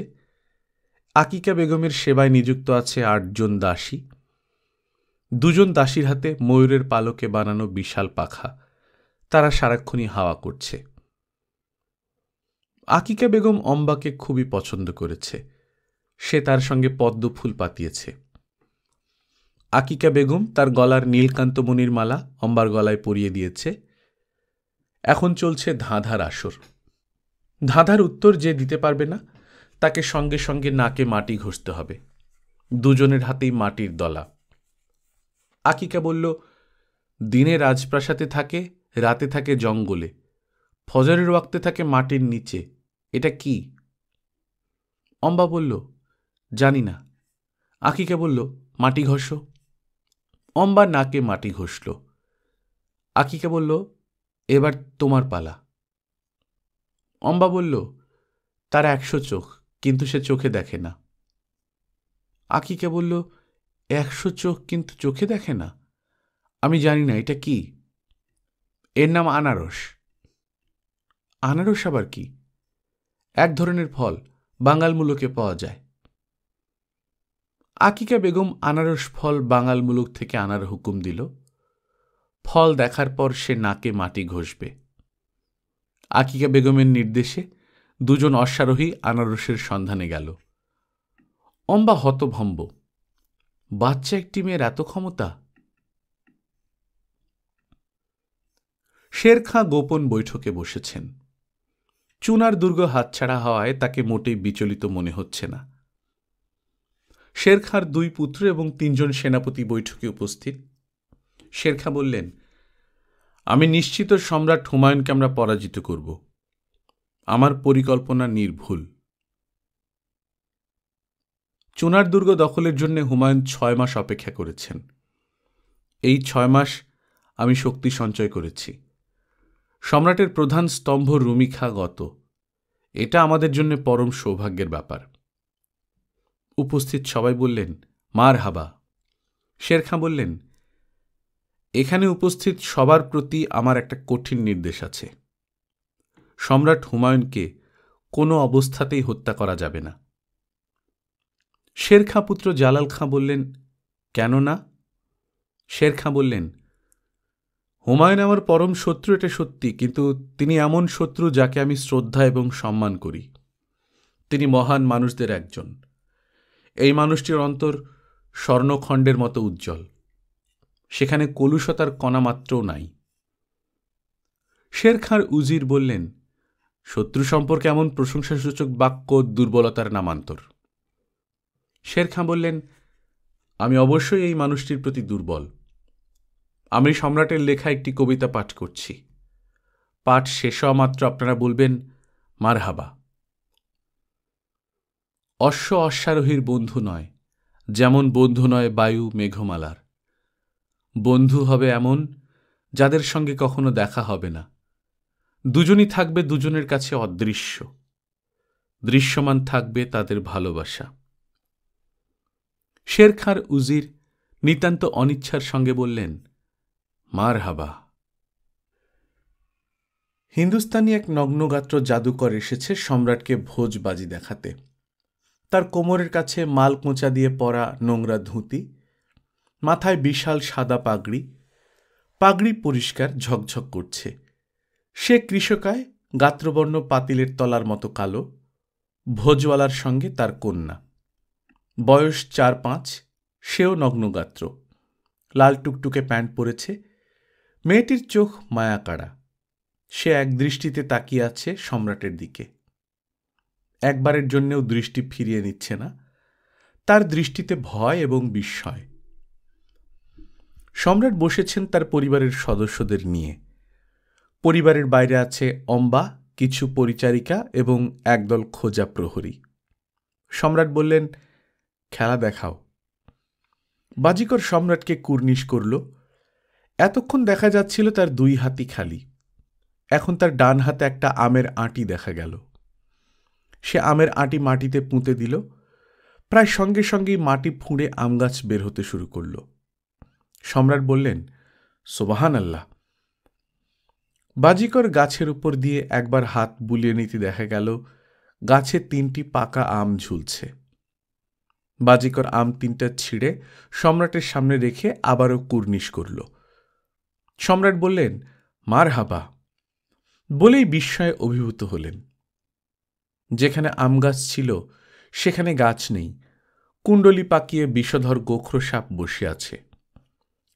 আকিকা বেগমের সেবায় নিযুক্ত আছে 8 জন দাসী। 2 জন দাসীর হাতে ময়ূরের পালকে বানানো বিশাল পাখা। তারা সারাক্ষণই হাওয়া করছে। আকিকা বেগম অম্বাকে খুবই পছন্দ করেছে। সে তার সঙ্গে পদ্ম ফুল পাতিয়েছে। আকিকা বেগম তার গলার নীলকান্তমণির মালা অম্বার গলায় পরিয়ে দিয়েছে। এখন চলছে ধাঁধার আসর। ধাঁধার উত্তর যে দিতে পারবে না তাকে সঙ্গে সঙ্গে নাকে মাটি ঘষতে হবে। 2 জনের হাতেই মাটির দলা। আকিকা বলল, দিনে রাজপ্রাসাদে থাকে, রাতে থাকে জঙ্গলে, ফজরের ওয়াক্তে থাকে মাটির নিচে, এটা কি? অম্বা বলল, জানি না। আকিকা বলল, মাটি ঘষো। অম্বা নাকে মাটি ঘষল। আকিকা বলল, এবার তোমার পালা। অম্বা বলল, তার 100 চোখ, কিন্তু সে চোখে দেখে না। আকিকা বলল, 100 চোখ কিন্তু চোখে দেখে না? আমি জানি না, এটা কি? এর নাম আনারস। আনারস আবার কি? এক ধরনের ফল, বাঙাল মুলুকে পাওয়া যায়। আকিকা বেগম আনারস ফল বাঙাল মুলুক থেকে আনার হুকুম দিল। ফল দেখার পর সে নাকে মাটি ঘষবে। আকিকা বেগমের নির্দেশে 2 জন অশ্বারোহী আনারসের সন্ধানে গেল। অম্বা হতভম্ব। বাচ্চা একটি মেয়ের এত ক্ষমতা! শের খাঁ গোপন বৈঠকে বসেছেন। চুনার দুর্গ হাতছাড়া হওয়ায় তাকে মোটেই বিচলিত মনে হচ্ছে না। শের খাঁর 2 পুত্র এবং 3 জন সেনাপতি বৈঠকে উপস্থিত। শের খাঁ বললেন, আমি নিশ্চিত সম্রাট হুমায়ুনকে আমরা পরাজিত করব। আমার পরিকল্পনা নির্ভুল। চুনার দুর্গ দখলের জন্য হুমায়ুন 6 মাস অপেক্ষা করেছেন। এই 6 মাস আমি শক্তি সঞ্চয় করেছি। সম্রাটের প্রধান স্তম্ভ রুমিখা গত। এটা আমাদের জন্য পরম সৌভাগ্যের ব্যাপার। উপস্থিত সবাই বললেন, মার হাবা। শের খাঁ বললেন, এখানে উপস্থিত সবার প্রতি আমার একটা কঠিন নির্দেশ আছে। সম্রাট হুমায়ুনকে কোনো অবস্থাতেই হত্যা করা যাবে না। শের খাঁ পুত্র জালাল খাঁ বললেন, কেন না? শের খাঁ বললেন, হুমায়ুন আমার পরম শত্রু, এটা সত্যি, কিন্তু তিনি এমন শত্রু যাকে আমি শ্রদ্ধা এবং সম্মান করি। তিনি মহান মানুষদের একজন। এই মানুষটির অন্তর স্বর্ণখণ্ডের মতো উজ্জ্বল। সেখানে কলুষতার কণামাত্রও নাই। শের খাঁর উজির বললেন, শত্রু সম্পর্কে এমন প্রশংসাসূচক বাক্য দুর্বলতার নামান্তর। শের খাঁ বললেন, আমি অবশ্যই এই মানুষটির প্রতি দুর্বল। আমি সম্রাটের লেখা একটি কবিতা পাঠ করছি। পাঠ শেষ হওয়া মাত্র আপনারা বলবেন, মারহাবা। অশ্ব অশ্বারোহীর বন্ধু নয়, যেমন বন্ধু নয় বায়ু মেঘমালার। বন্ধু হবে এমন যাদের সঙ্গে কখনো দেখা হবে না। দুজনই থাকবে দুজনের কাছে অদৃশ্য। দৃশ্যমান থাকবে তাদের ভালোবাসা। শের খাঁর উজির নিতান্ত অনিচ্ছার সঙ্গে বললেন, মারহাবা। হিন্দুস্তানি এক নগ্নগাত্র জাদুকর এসেছে সম্রাটকে ভোজবাজি দেখাতে। তার কোমরের কাছে মাল কোঁচা দিয়ে পরা নোংরা ধুতি, মাথায় বিশাল সাদা পাগড়ি। পাগড়ি পরিষ্কার, ঝকঝক করছে। সে কৃষকায়, গাত্রবর্ণ পাতিলের তলার মতো কালো। ভোজওয়ালার সঙ্গে তার কন্যা, বয়স 4-5। সেও নগ্নগাত্র, লাল টুকটুকে প্যান্ট পরেছে। মেয়েটির চোখ মায়াকাড়া। সে এক দৃষ্টিতে তাকিয়ে আছে সম্রাটের দিকে। একবারের জন্যেও দৃষ্টি ফিরিয়ে নিচ্ছে না। তার দৃষ্টিতে ভয় এবং বিস্ময়। সম্রাট বসেছেন তার পরিবারের সদস্যদের নিয়ে। পরিবারের বাইরে আছে অম্বা, কিছু পরিচারিকা এবং একদল খোঁজা প্রহরী। সম্রাট বললেন, খেলা দেখাও। বাজিকর সম্রাটকে কুর্নিশ করল। এতক্ষণ দেখা যাচ্ছিল তার 2 হাতই খালি। এখন তার ডান হাতে একটা আমের আঁটি দেখা গেল। সে আমের আঁটি মাটিতে পুঁতে দিল। প্রায় সঙ্গে সঙ্গেই মাটি ফুঁড়ে আম গাছ বের হতে শুরু করল। সম্রাট বললেন, সুবহান আল্লাহ। বাজিকর গাছের উপর দিয়ে একবার হাত বুলিয়ে নিতে দেখা গেল গাছে 3টি পাকা আম ঝুলছে। বাজিকর আম 3টা ছিঁড়ে সম্রাটের সামনে রেখে আবারও কুর্নিশ করল। সম্রাট বললেন, মারহাবা, বলেই বিস্ময়ে অভিভূত হলেন। যেখানে আম গাছ ছিল সেখানে গাছ নেই। কুণ্ডলি পাকিয়ে বিষধর গোখরো সাপ বসে আছে।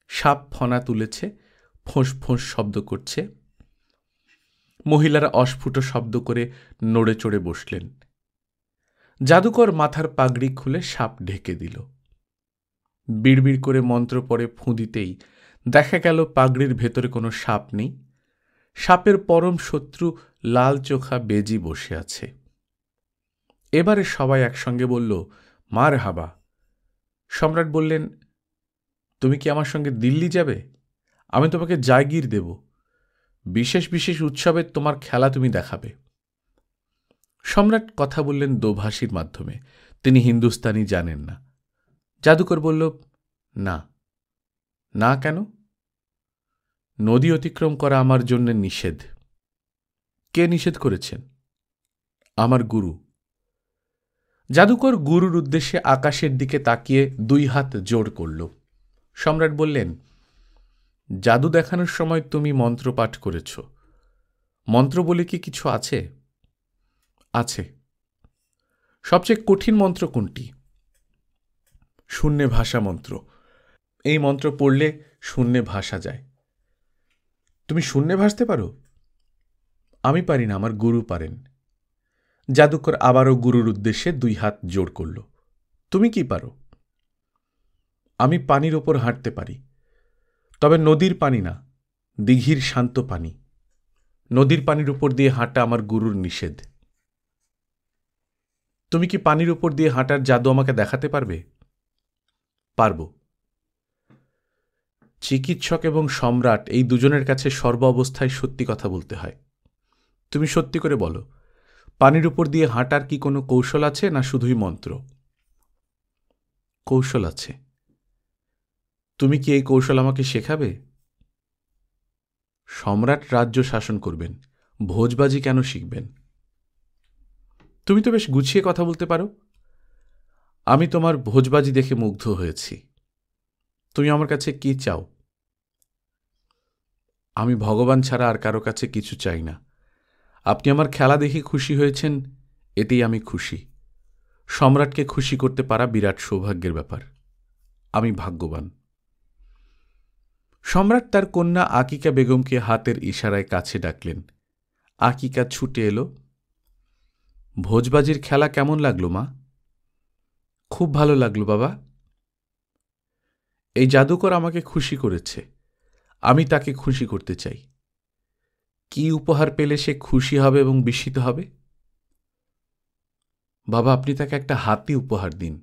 সাপ ফনা তুলেছে, ফোঁস ফোঁস শব্দ করছে। মহিলারা অস্ফুট শব্দ করে নড়ে চড়ে বসলেন। জাদুকর মাথার পাগড়ি খুলে সাপ ঢেকে দিল। বিড়বিড় করে মন্ত্র পড়ে ফুঁ দিতেই দেখা গেল পাগড়ির ভেতরে কোনো সাপ নেই। সাপের পরম শত্রু লাল চোখা বেজি বসে আছে। এবারে সবাই একসঙ্গে বলল, মার হাবা। সম্রাট বললেন, তুমি কি আমার সঙ্গে দিল্লি যাবে? আমি তোমাকে জায়গির দেব। বিশেষ বিশেষ উৎসবে তোমার খেলা তুমি দেখাবে। সম্রাট কথা বললেন দোভাষীর মাধ্যমে, তিনি হিন্দুস্তানি জানেন না। জাদুকর বলল, না। না কেন? নদী অতিক্রম করা আমার জন্য নিষেধ। কে নিষেধ করেছেন? আমার গুরু। জাদুকর গুরুর উদ্দেশ্যে আকাশের দিকে তাকিয়ে 2 হাত জোড় করল। সম্রাট বললেন, জাদু দেখানোর সময় তুমি মন্ত্র পাঠ করেছ। মন্ত্র বলে কি কিছু আছে? আছে। সবচেয়ে কঠিন মন্ত্র কোনটি? শূন্যে ভাষা মন্ত্র। এই মন্ত্র পড়লে শূন্যে ভাষা যায়। তুমি শূন্যে ভাসতে পারো? আমি পারি না, আমার গুরু পারেন। জাদুকর আবারও গুরুর উদ্দেশ্যে 2 হাত জোড় করল। তুমি কি পারো? আমি পানির ওপর হাঁটতে পারি, তবে নদীর পানি না, দিঘির শান্ত পানি। নদীর পানির উপর দিয়ে হাঁটা আমার গুরুর নিষেধ। তুমি কি পানির উপর দিয়ে হাঁটার জাদু আমাকে দেখাতে পারবে? পারব। চিকিৎসক এবং সম্রাট এই দুজনের কাছে সর্ব অবস্থায় সত্যি কথা বলতে হয়। তুমি সত্যি করে বলো, পানির উপর দিয়ে হাঁটার কি কোনো কৌশল আছে, না শুধুই মন্ত্র? কৌশল আছে। তুমি কি এই কৌশল আমাকে শেখাবে? সম্রাট রাজ্য শাসন করবেন, ভোজবাজি কেন শিখবেন? তুমি তো বেশ গুছিয়ে কথা বলতে পারো। আমি তোমার ভোজবাজি দেখে মুগ্ধ হয়েছি। তুমি আমার কাছে কি চাও? আমি ভগবান ছাড়া আর কারো কাছে কিছু চাই না। আপনি আমার খেলা দেখে খুশি হয়েছেন, এতেই আমি খুশি। সম্রাটকে খুশি করতে পারা বিরাট সৌভাগ্যের ব্যাপার। আমি ভাগ্যবান। সম্রাট তার কন্যা আকিকা বেগমকে হাতের ইশারায় কাছে ডাকলেন। আকিকা ছুটে এলো। ভোজবাজির খেলা কেমন লাগলো মা? খুব ভালো লাগলো বাবা। এই জাদুকর আমাকে খুশি করেছে, আমি তাকে খুশি করতে চাই। কি উপহার পেলে সে খুশি হবে এবং বিস্মিত হবে? বাবা, আপনি তাকে একটা হাতি উপহার দিন।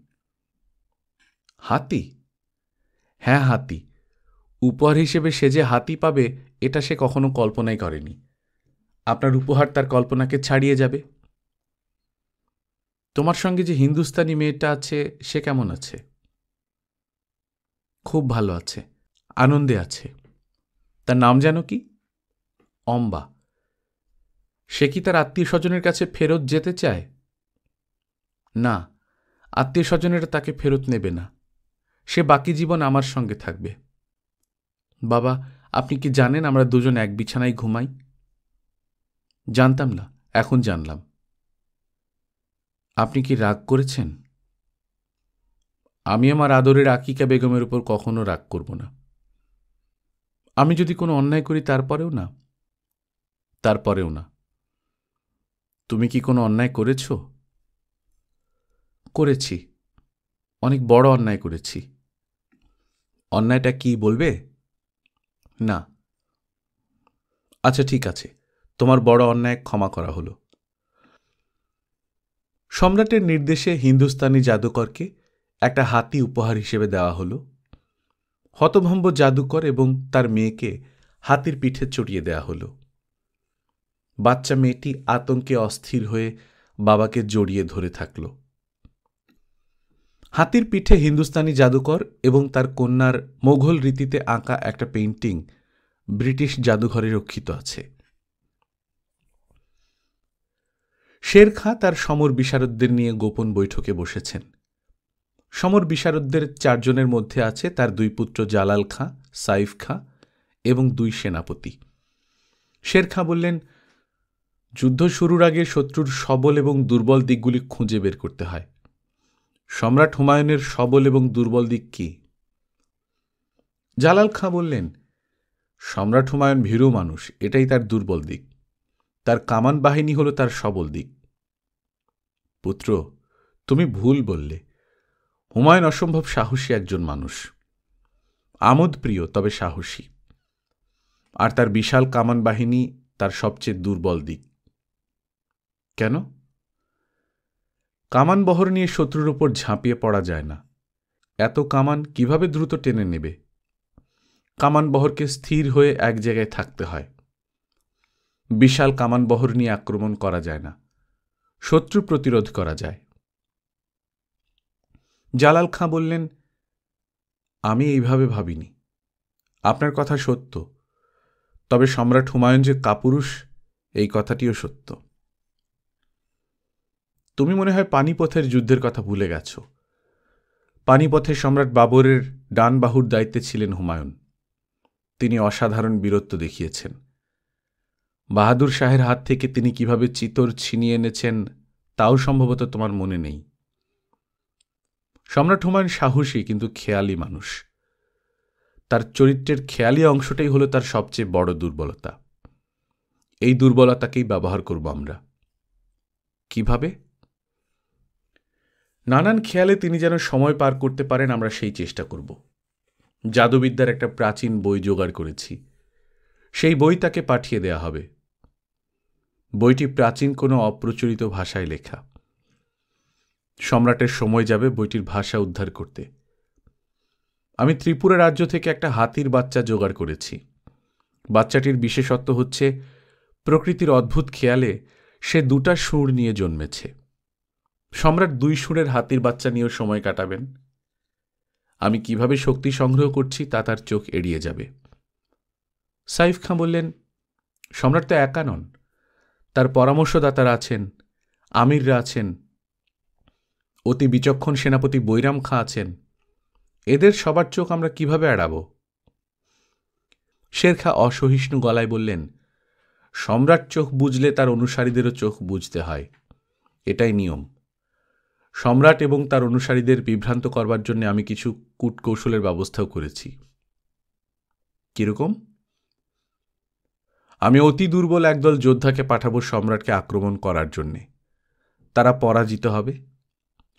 হাতি? হ্যাঁ, হাতি। উপহার হিসেবে সে যে হাতি পাবে, এটা সে কখনো কল্পনাই করেনি। আপনার উপহার তার কল্পনাকে ছাড়িয়ে যাবে। তোমার সঙ্গে যে হিন্দুস্তানি মেয়েটা আছে, সে কেমন আছে? খুব ভালো আছে, আনন্দে আছে। তার নাম যেন কি? অম্বা। সে কি তার আত্মীয় স্বজনের কাছে ফেরত যেতে চায়? না, আত্মীয় স্বজনেরা তাকে ফেরত নেবে না। সে বাকি জীবন আমার সঙ্গে থাকবে। বাবা, আপনি কি জানেন আমরা দুজন এক বিছানায় ঘুমাই? জানতাম না, এখন জানলাম। আপনি কি রাগ করেছেন? আমি আমার আদরের আকিকা বেগমের উপর কখনো রাগ করব না। আমি যদি কোনো অন্যায় করি তারপরেও না? তারপরেও না। তুমি কি কোনো অন্যায় করেছ? করেছি, অনেক বড় অন্যায় করেছি। অন্যায়টা কি বলবে? না। আচ্ছা, ঠিক আছে, তোমার বড় অন্যায় ক্ষমা করা হলো। সম্রাটের নির্দেশে হিন্দুস্তানি জাদুকরকে একটা হাতি উপহার হিসেবে দেওয়া হলো। হতভম্ব জাদুকর এবং তার মেয়েকে হাতির পিঠে চড়িয়ে দেওয়া হলো। বাচ্চা মেয়েটি আতঙ্কে অস্থির হয়ে বাবাকে জড়িয়ে ধরে থাকল। হাতির পিঠে হিন্দুস্তানি জাদুকর এবং তার কন্যার মোঘল রীতিতে আঁকা একটা পেইন্টিং ব্রিটিশ জাদুঘরে রক্ষিত আছে। শের খাঁ তার সমর বিশারদদের নিয়ে গোপন বৈঠকে বসেছেন। সমর বিশারদদের 4 জনের মধ্যে আছে তার 2 পুত্র জালাল খাঁ, সাইফ খাঁ এবং 2 সেনাপতি। শের খাঁ বললেন, যুদ্ধ শুরুর আগে শত্রুর সবল এবং দুর্বল দিকগুলি খুঁজে বের করতে হয়। সম্রাট হুমায়ুনের সবল এবং দুর্বল দিক কি? জালাল খাঁ বললেন, সম্রাট হুমায়ুন ভীরু মানুষ, এটাই তার দুর্বল দিক। তার কামান বাহিনী হল তার সবল দিক। পুত্র, তুমি ভুল বললে। হুমায়ুন অসম্ভব সাহসী একজন মানুষ, আমোদপ্রিয় তবে সাহসী। আর তার বিশাল কামান বাহিনী তার সবচেয়ে দুর্বল দিক। কেন? কামান বহর নিয়ে শত্রুর ওপর ঝাঁপিয়ে পড়া যায় না। এত কামান কিভাবে দ্রুত টেনে নেবে? কামান বহরকে স্থির হয়ে এক জায়গায় থাকতে হয়। বিশাল কামান বহর নিয়ে আক্রমণ করা যায় না, শত্রু প্রতিরোধ করা যায়। জালাল খাঁ বললেন, আমি এইভাবে ভাবিনি। আপনার কথা সত্য, তবে সম্রাট হুমায়ুন যে কাপুরুষ, এই কথাটিও সত্য। তুমি মনে হয় পানিপথের যুদ্ধের কথা ভুলে গেছ। পানিপথে সম্রাট বাবরের ডান বাহুর দায়িত্বে ছিলেন হুমায়ুন। তিনি অসাধারণ বীরত্ব দেখিয়েছেন। বাহাদুর শাহের হাত থেকে তিনি কিভাবে চিতর ছিনিয়ে এনেছেন তাও সম্ভবত তোমার মনে নেই। সম্রাট হুমায়ুন সাহসী কিন্তু খেয়ালি মানুষ। তার চরিত্রের খেয়ালি অংশটাই হলো তার সবচেয়ে বড় দুর্বলতা। এই দুর্বলতাকেই ব্যবহার করব আমরা। কিভাবে? নানান খেয়ালে তিনি যেন সময় পার করতে পারেন, আমরা সেই চেষ্টা করব। জাদুবিদ্যার একটা প্রাচীন বই জোগাড় করেছি, সেই বই তাকে পাঠিয়ে দেয়া হবে। বইটি প্রাচীন কোনো অপ্রচলিত ভাষায় লেখা। সম্রাটের সময় যাবে বইটির ভাষা উদ্ধার করতে। আমি ত্রিপুরা রাজ্য থেকে একটা হাতির বাচ্চা জোগাড় করেছি। বাচ্চাটির বিশেষত্ব হচ্ছে প্রকৃতির অদ্ভুত খেয়ালে সে 2টা সুর নিয়ে জন্মেছে। সম্রাট 2 সুরের হাতির বাচ্চা নিয়েও সময় কাটাবেন। আমি কিভাবে শক্তি সংগ্রহ করছি তা তার চোখ এড়িয়ে যাবে। সাইফ খাঁ বললেন, সম্রাট তো একা নন, তার পরামর্শদাতারা আছেন, আমিররা আছেন, অতি বিচক্ষণ সেনাপতি বৈরাম খাঁ আছেন। এদের সবার চোখ আমরা কিভাবে এড়াব? শের খাঁ অসহিষ্ণু গলায় বললেন, সম্রাট চোখ বুঝলে তার অনুসারীদেরও চোখ বুঝতে হয়, এটাই নিয়ম। সম্রাট এবং তার অনুসারীদের বিভ্রান্ত করবার জন্য আমি কিছু কূটকৌশলের ব্যবস্থাও করেছি। কিরকম? আমি অতি দুর্বল একদল যোদ্ধাকে পাঠাবো সম্রাটকে আক্রমণ করার জন্যে। তারা পরাজিত হবে।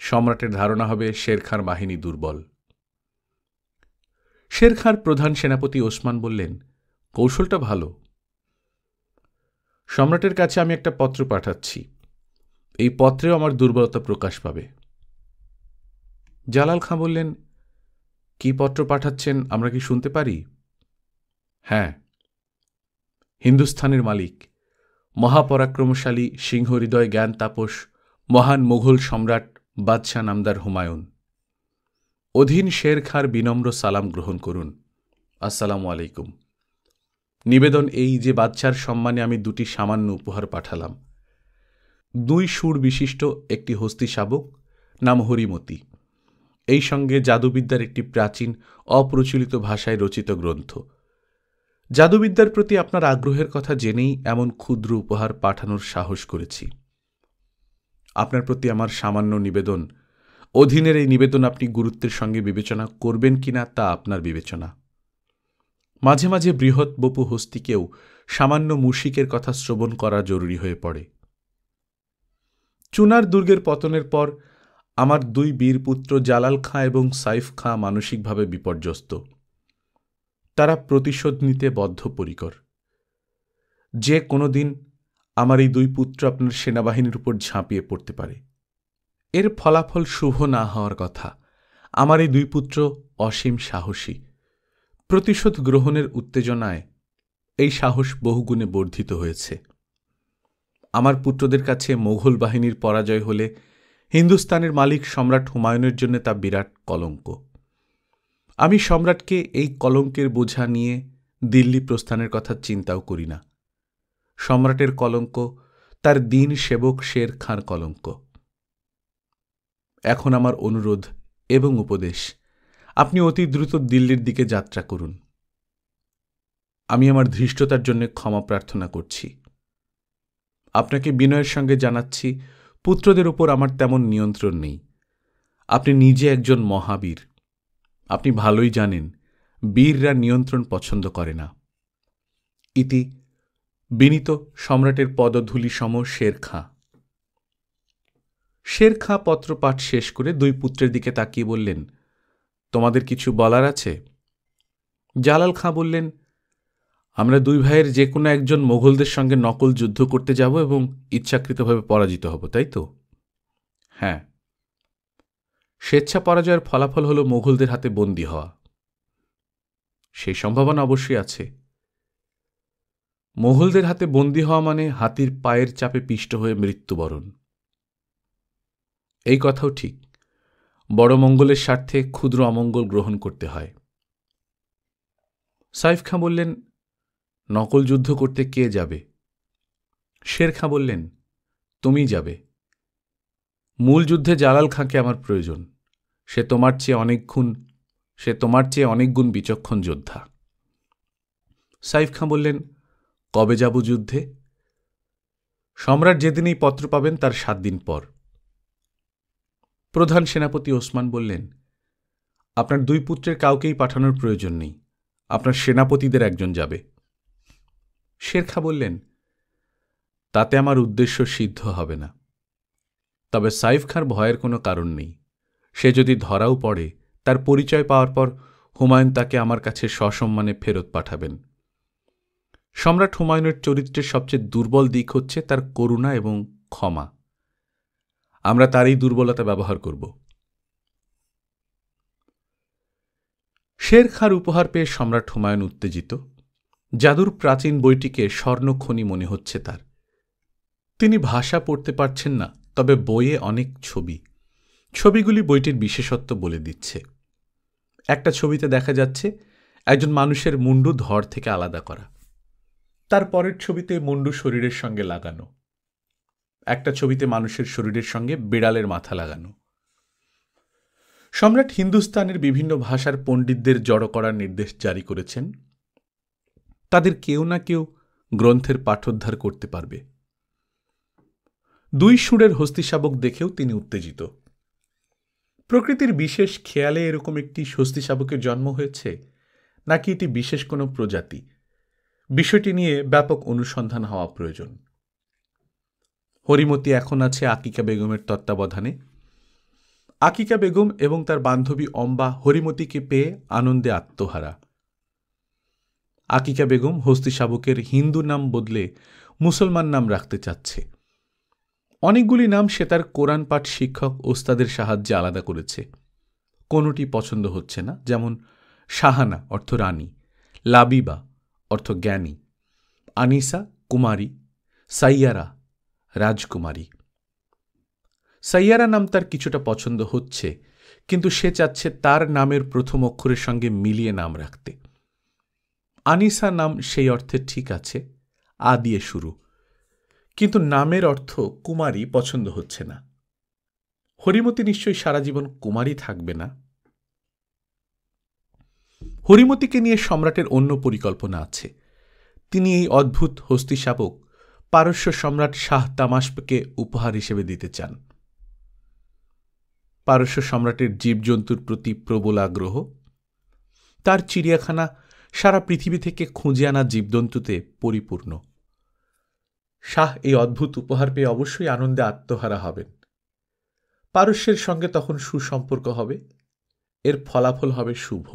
সম্রাটের ধারণা হবে শের খাঁর বাহিনী দুর্বল। শের খাঁর প্রধান সেনাপতি ওসমান বললেন, কৌশলটা ভালো। সম্রাটের কাছে আমি একটা পত্র পাঠাচ্ছি, এই পত্রেও আমার দুর্বলতা প্রকাশ পাবে। জালাল খাঁ বললেন, কি পত্র পাঠাচ্ছেন, আমরা কি শুনতে পারি? হ্যাঁ, হিন্দুস্থানের মালিক, মহাপরাক্রমশালী সিংহহৃদয় জ্ঞান তাপস মহান মুঘল সম্রাট বাদশাহ নামদার হুমায়ুন, অধীন শের খাঁর বিনম্র সালাম গ্রহণ করুন। আসসালামু আলাইকুম। নিবেদন এই যে বাদশার সম্মানে আমি 2টি সামান্য উপহার পাঠালাম। 2 সুর বিশিষ্ট একটি হস্তি শাবক, নাম হরিমতি, এই সঙ্গে জাদুবিদ্যার একটি প্রাচীন অপ্রচলিত ভাষায় রচিত গ্রন্থ। জাদুবিদ্যার প্রতি আপনার আগ্রহের কথা জেনেই এমন ক্ষুদ্র উপহার পাঠানোর সাহস করেছি। আপনার প্রতি আমার সামান্য নিবেদন, অধীনের এই নিবেদন আপনি গুরুত্বের সঙ্গে বিবেচনা করবেন কিনা তা আপনার বিবেচনা। মাঝে মাঝে বৃহৎ বপু হস্তিকেও সামান্য মুশিকের কথা শ্রবণ করা জরুরি হয়ে পড়ে। চুনার দুর্গের পতনের পর আমার 2 বীরপুত্র জালাল খাঁ এবং সাইফ খাঁ মানসিকভাবে বিপর্যস্ত। তারা প্রতিশোধ নিতে বদ্ধপরিকর। যে কোনো দিন আমার এই 2 পুত্র আপনার সেনাবাহিনীর উপর ঝাঁপিয়ে পড়তে পারে। এর ফলাফল শুভ না হওয়ার কথা। আমার এই 2 পুত্র অসীম সাহসী। প্রতিশোধ গ্রহণের উত্তেজনায় এই সাহস বহুগুণে বর্ধিত হয়েছে। আমার পুত্রদের কাছে মোঘল বাহিনীর পরাজয় হলে হিন্দুস্তানের মালিক সম্রাট হুমায়ুনের জন্য তা বিরাট কলঙ্ক। আমি সম্রাটকে এই কলঙ্কের বোঝা নিয়ে দিল্লি প্রস্থানের কথা চিন্তাও করি না। সম্রাটের কলঙ্ক তার দিন সেবক শের খাঁর কলঙ্ক। এখন আমার অনুরোধ এবং উপদেশ, আপনি অতি দ্রুত দিল্লির দিকে যাত্রা করুন। আমি আমার ধৃষ্টতার জন্য ক্ষমা প্রার্থনা করছি। আপনাকে বিনয়ের সঙ্গে জানাচ্ছি, পুত্রদের উপর আমার তেমন নিয়ন্ত্রণ নেই। আপনি নিজে একজন মহাবীর। আপনি ভালোই জানেন বীররা নিয়ন্ত্রণ পছন্দ করে না। ইতি বিনীত সম্রাটের পদধূলি সম শের খাঁ। শের খাঁ পত্র পাঠ শেষ করে 2 পুত্রের দিকে তাকিয়ে বললেন, তোমাদের কিছু বলার আছে? জালাল খাঁ বললেন, আমরা 2 ভাইয়ের যে কোনো একজন মোঘলদের সঙ্গে নকল যুদ্ধ করতে যাব এবং ইচ্ছাকৃতভাবে পরাজিত হব, তাই তো? হ্যাঁ, স্বেচ্ছা পরাজয়ের ফলাফল হল মোগলদের হাতে বন্দী হওয়া। সেই সম্ভাবনা অবশ্যই আছে। মোগলদের হাতে বন্দী হওয়া মানে হাতির পায়ের চাপে পিষ্ট হয়ে মৃত্যুবরণ। এই কথাও ঠিক, বড় মঙ্গলের স্বার্থে ক্ষুদ্র অমঙ্গল গ্রহণ করতে হয়। সাইফ খাঁ বললেন, নকল যুদ্ধ করতে কে যাবে? শের খাঁ বললেন, তুমি যাবে। মূল যুদ্ধে জালাল খাঁকে আমার প্রয়োজন। সে তোমার চেয়ে অনেক গুণ বিচক্ষণ যোদ্ধা। সাইফ খাঁ বললেন, কবে যাব যুদ্ধে? সম্রাট যেদিনই পত্র পাবেন তার 7 দিন পর। প্রধান সেনাপতি ওসমান বললেন, আপনার 2 পুত্রের কাউকেই পাঠানোর প্রয়োজন নেই, আপনার সেনাপতিদের একজন যাবে। শের খাঁ বললেন, তাতে আমার উদ্দেশ্য সিদ্ধ হবে না। তবে সাইফ খাঁর ভয়ের কোনো কারণ নেই। সে যদি ধরাও পড়ে, তার পরিচয় পাওয়ার পর হুমায়ুন তাকে আমার কাছে সসম্মানে ফেরত পাঠাবেন। সম্রাট হুমায়ুনের চরিত্রের সবচেয়ে দুর্বল দিক হচ্ছে তার করুণা এবং ক্ষমা। আমরা তার এই দুর্বলতা ব্যবহার করব। শের খাঁর উপহার পেয়ে সম্রাট হুমায়ুন উত্তেজিত। জাদুর প্রাচীন বইটিকে স্বর্ণখনি মনে হচ্ছে তার। তিনি ভাষা পড়তে পারছেন না, তবে বইয়ে অনেক ছবি। ছবিগুলি বইটির বিশেষত্ব বলে দিচ্ছে। একটা ছবিতে দেখা যাচ্ছে একজন মানুষের মুন্ডু ধড় থেকে আলাদা করা। তার পরের ছবিতে মুন্ডু শরীরের সঙ্গে লাগানো। একটা ছবিতে মানুষের শরীরের সঙ্গে বিড়ালের মাথা লাগানো। সম্রাট হিন্দুস্তানের বিভিন্ন ভাষার পণ্ডিতদের জড়ো করার নির্দেশ জারি করেছেন। তাদের কেউ না কেউ গ্রন্থের পাঠোদ্ধার করতে পারবে। 2 সুরের হস্তিশাবক দেখেও তিনি উত্তেজিত। প্রকৃতির বিশেষ খেয়ালে এরকম একটি হস্তিশাবকের জন্ম হয়েছে, নাকি এটি বিশেষ কোনো প্রজাতি? বিষয়টি নিয়ে ব্যাপক অনুসন্ধান হওয়া প্রয়োজন। হরিমতি এখন আছে আকিকা বেগমের তত্ত্বাবধানে। আকিকা বেগম এবং তার বান্ধবী অম্বা হরিমতিকে পেয়ে আনন্দে আত্মহারা। আকিকা বেগম হস্তিশাবকের হিন্দু নাম বদলে মুসলমান নাম রাখতে চাচ্ছে। অনেকগুলি নাম সে তার কোরআন পাঠ শিক্ষক ওস্তাদের সাহায্যে আলাদা করেছে। কোনোটি পছন্দ হচ্ছে না, যেমন শাহানা অর্থ রানী, লাবিবা অর্থ জ্ঞানী, আনিসা কুমারী, সাইয়ারা রাজকুমারী। সাইয়ারা নাম তার কিছুটা পছন্দ হচ্ছে, কিন্তু সে চাচ্ছে তার নামের প্রথম অক্ষরের সঙ্গে মিলিয়ে নাম রাখতে। আনিসা নাম সেই অর্থে ঠিক আছে, আ দিয়ে শুরু, কিন্তু নামের অর্থ কুমারী পছন্দ হচ্ছে না। হরিমতি নিশ্চয়ই সারা জীবন কুমারী থাকবে না। হরিমতিকে নিয়ে সম্রাটের অন্য পরিকল্পনা আছে। তিনি এই অদ্ভুত হস্তিশাবক পারস্য সম্রাট শাহ তামাশপকে উপহার হিসেবে দিতে চান। পারস্য সম্রাটের জীবজন্তুর প্রতি প্রবল আগ্রহ। তার চিড়িয়াখানা সারা পৃথিবী থেকে খুঁজে আনা জীবজন্তুতে পরিপূর্ণ। শাহ এই অদ্ভুত উপহার পেয়ে অবশ্যই আনন্দে আত্মহারা হবেন। পারস্যের সঙ্গে তখন সুসম্পর্ক হবে, এর ফলাফল হবে শুভ।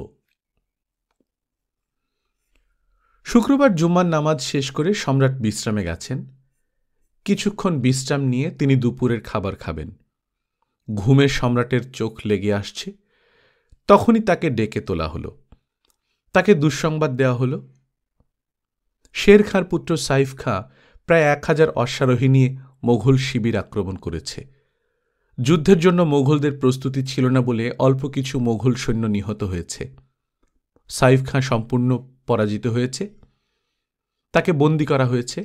শুক্রবার জুম্মার নামাজ শেষ করে সম্রাট বিশ্রামে গেছেন। কিছুক্ষণ বিশ্রাম নিয়ে তিনি দুপুরের খাবার খাবেন। ঘুমে সম্রাটের চোখ লেগে আসছে। তখনই তাকে ডেকে তোলা হলো। তাকে দুঃসংবাদ দেওয়া হলো, শের খাঁর পুত্র সাইফ খাঁ প্রায় 1000 অশ্বারোহী নিয়ে মোঘল শিবির আক্রমণ করেছে। যুদ্ধের জন্য মোঘলদের প্রস্তুতি ছিল না বলে অল্প কিছু মোঘল সৈন্য নিহত হয়েছে। সাইফ খাঁ সম্পূর্ণ পরাজিত হয়েছে, তাকে বন্দী করা হয়েছে।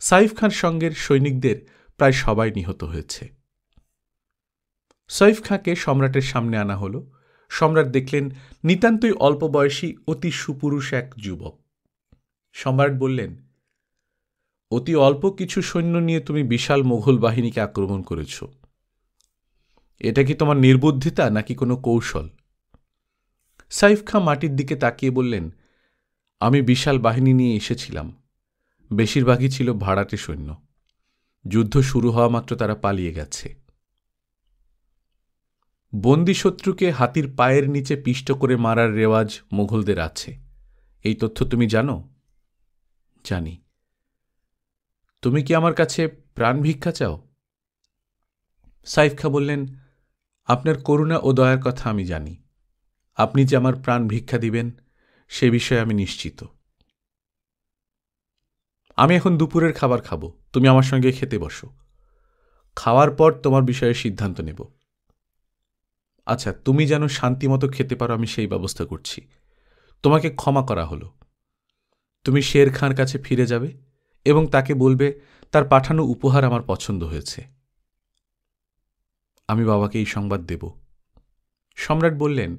সাইফ খাঁর সঙ্গের সৈনিকদের প্রায় সবাই নিহত হয়েছে। সাইফ খাঁকে সম্রাটের সামনে আনা হল। সম্রাট দেখলেন নিতান্তই অল্প বয়সী অতি সুপুরুষ এক যুবক। সম্রাট বললেন, অতি অল্প কিছু সৈন্য নিয়ে তুমি বিশাল মোঘল বাহিনীকে আক্রমণ করেছ। এটা কি তোমার নির্বুদ্ধিতা নাকি কোনো কৌশল? সাইফ খাঁ মাটির দিকে তাকিয়ে বললেন, আমি বিশাল বাহিনী নিয়ে এসেছিলাম। বেশিরভাগই ছিল ভাড়াটে সৈন্য। যুদ্ধ শুরু হওয়া মাত্র তারা পালিয়ে গেছে। বন্দি শত্রুকে হাতির পায়ের নিচে পিষ্ট করে মারার রেওয়াজ মোঘলদের আছে। এই তথ্য তুমি জানো? জানি। তুমি কি আমার কাছে প্রাণ ভিক্ষা চাও? সাইফ খাঁ বললেন, আপনার করুণা ও দয়ার কথা আমি জানি। আপনি যে আমার প্রাণ ভিক্ষা দিবেন সে বিষয়ে আমি নিশ্চিত। আমি এখন দুপুরের খাবার খাবো, তুমি আমার সঙ্গে খেতে বসো। খাওয়ার পর তোমার বিষয়ে সিদ্ধান্ত নেব। আচ্ছা, তুমি যেন শান্তিমতো খেতে পারো আমি সেই ব্যবস্থা করছি। তোমাকে ক্ষমা করা হলো। তুমি শের খাঁর কাছে ফিরে যাবে এবং তাকে বলবে তার পাঠানো উপহার আমার পছন্দ হয়েছে। আমি বাবাকে এই সংবাদ দেব। সম্রাট বললেন,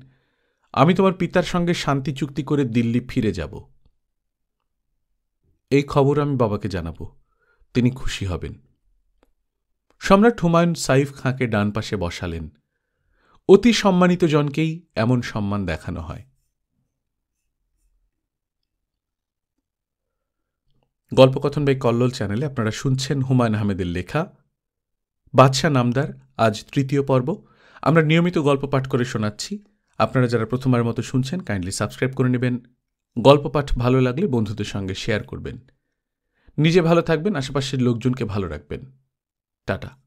আমি তোমার পিতার সঙ্গে শান্তি চুক্তি করে দিল্লি ফিরে যাব। এই খবর আমি বাবাকে জানাব, তিনি খুশি হবেন। সম্রাট হুমায়ুন সাইফ খাঁকে ডান পাশে বসালেন। অতি সম্মানিত জনকেই এমন সম্মান দেখানো হয়। গল্পকথন বাই কল্লোল চ্যানেলে আপনারা শুনছেন হুমায়ুন আহমেদের লেখা বাদশা নামদার, আজ তৃতীয় পর্ব। আমরা নিয়মিত গল্প পাঠ করে শোনাচ্ছি। আপনারা যারা প্রথমবার মতো শুনছেন কাইন্ডলি সাবস্ক্রাইব করে নেবেন। গল্প পাঠ ভালো লাগলে বন্ধুদের সঙ্গে শেয়ার করবেন। নিজে ভালো থাকবেন, আশেপাশের লোকজনকে ভালো রাখবেন। টাটা।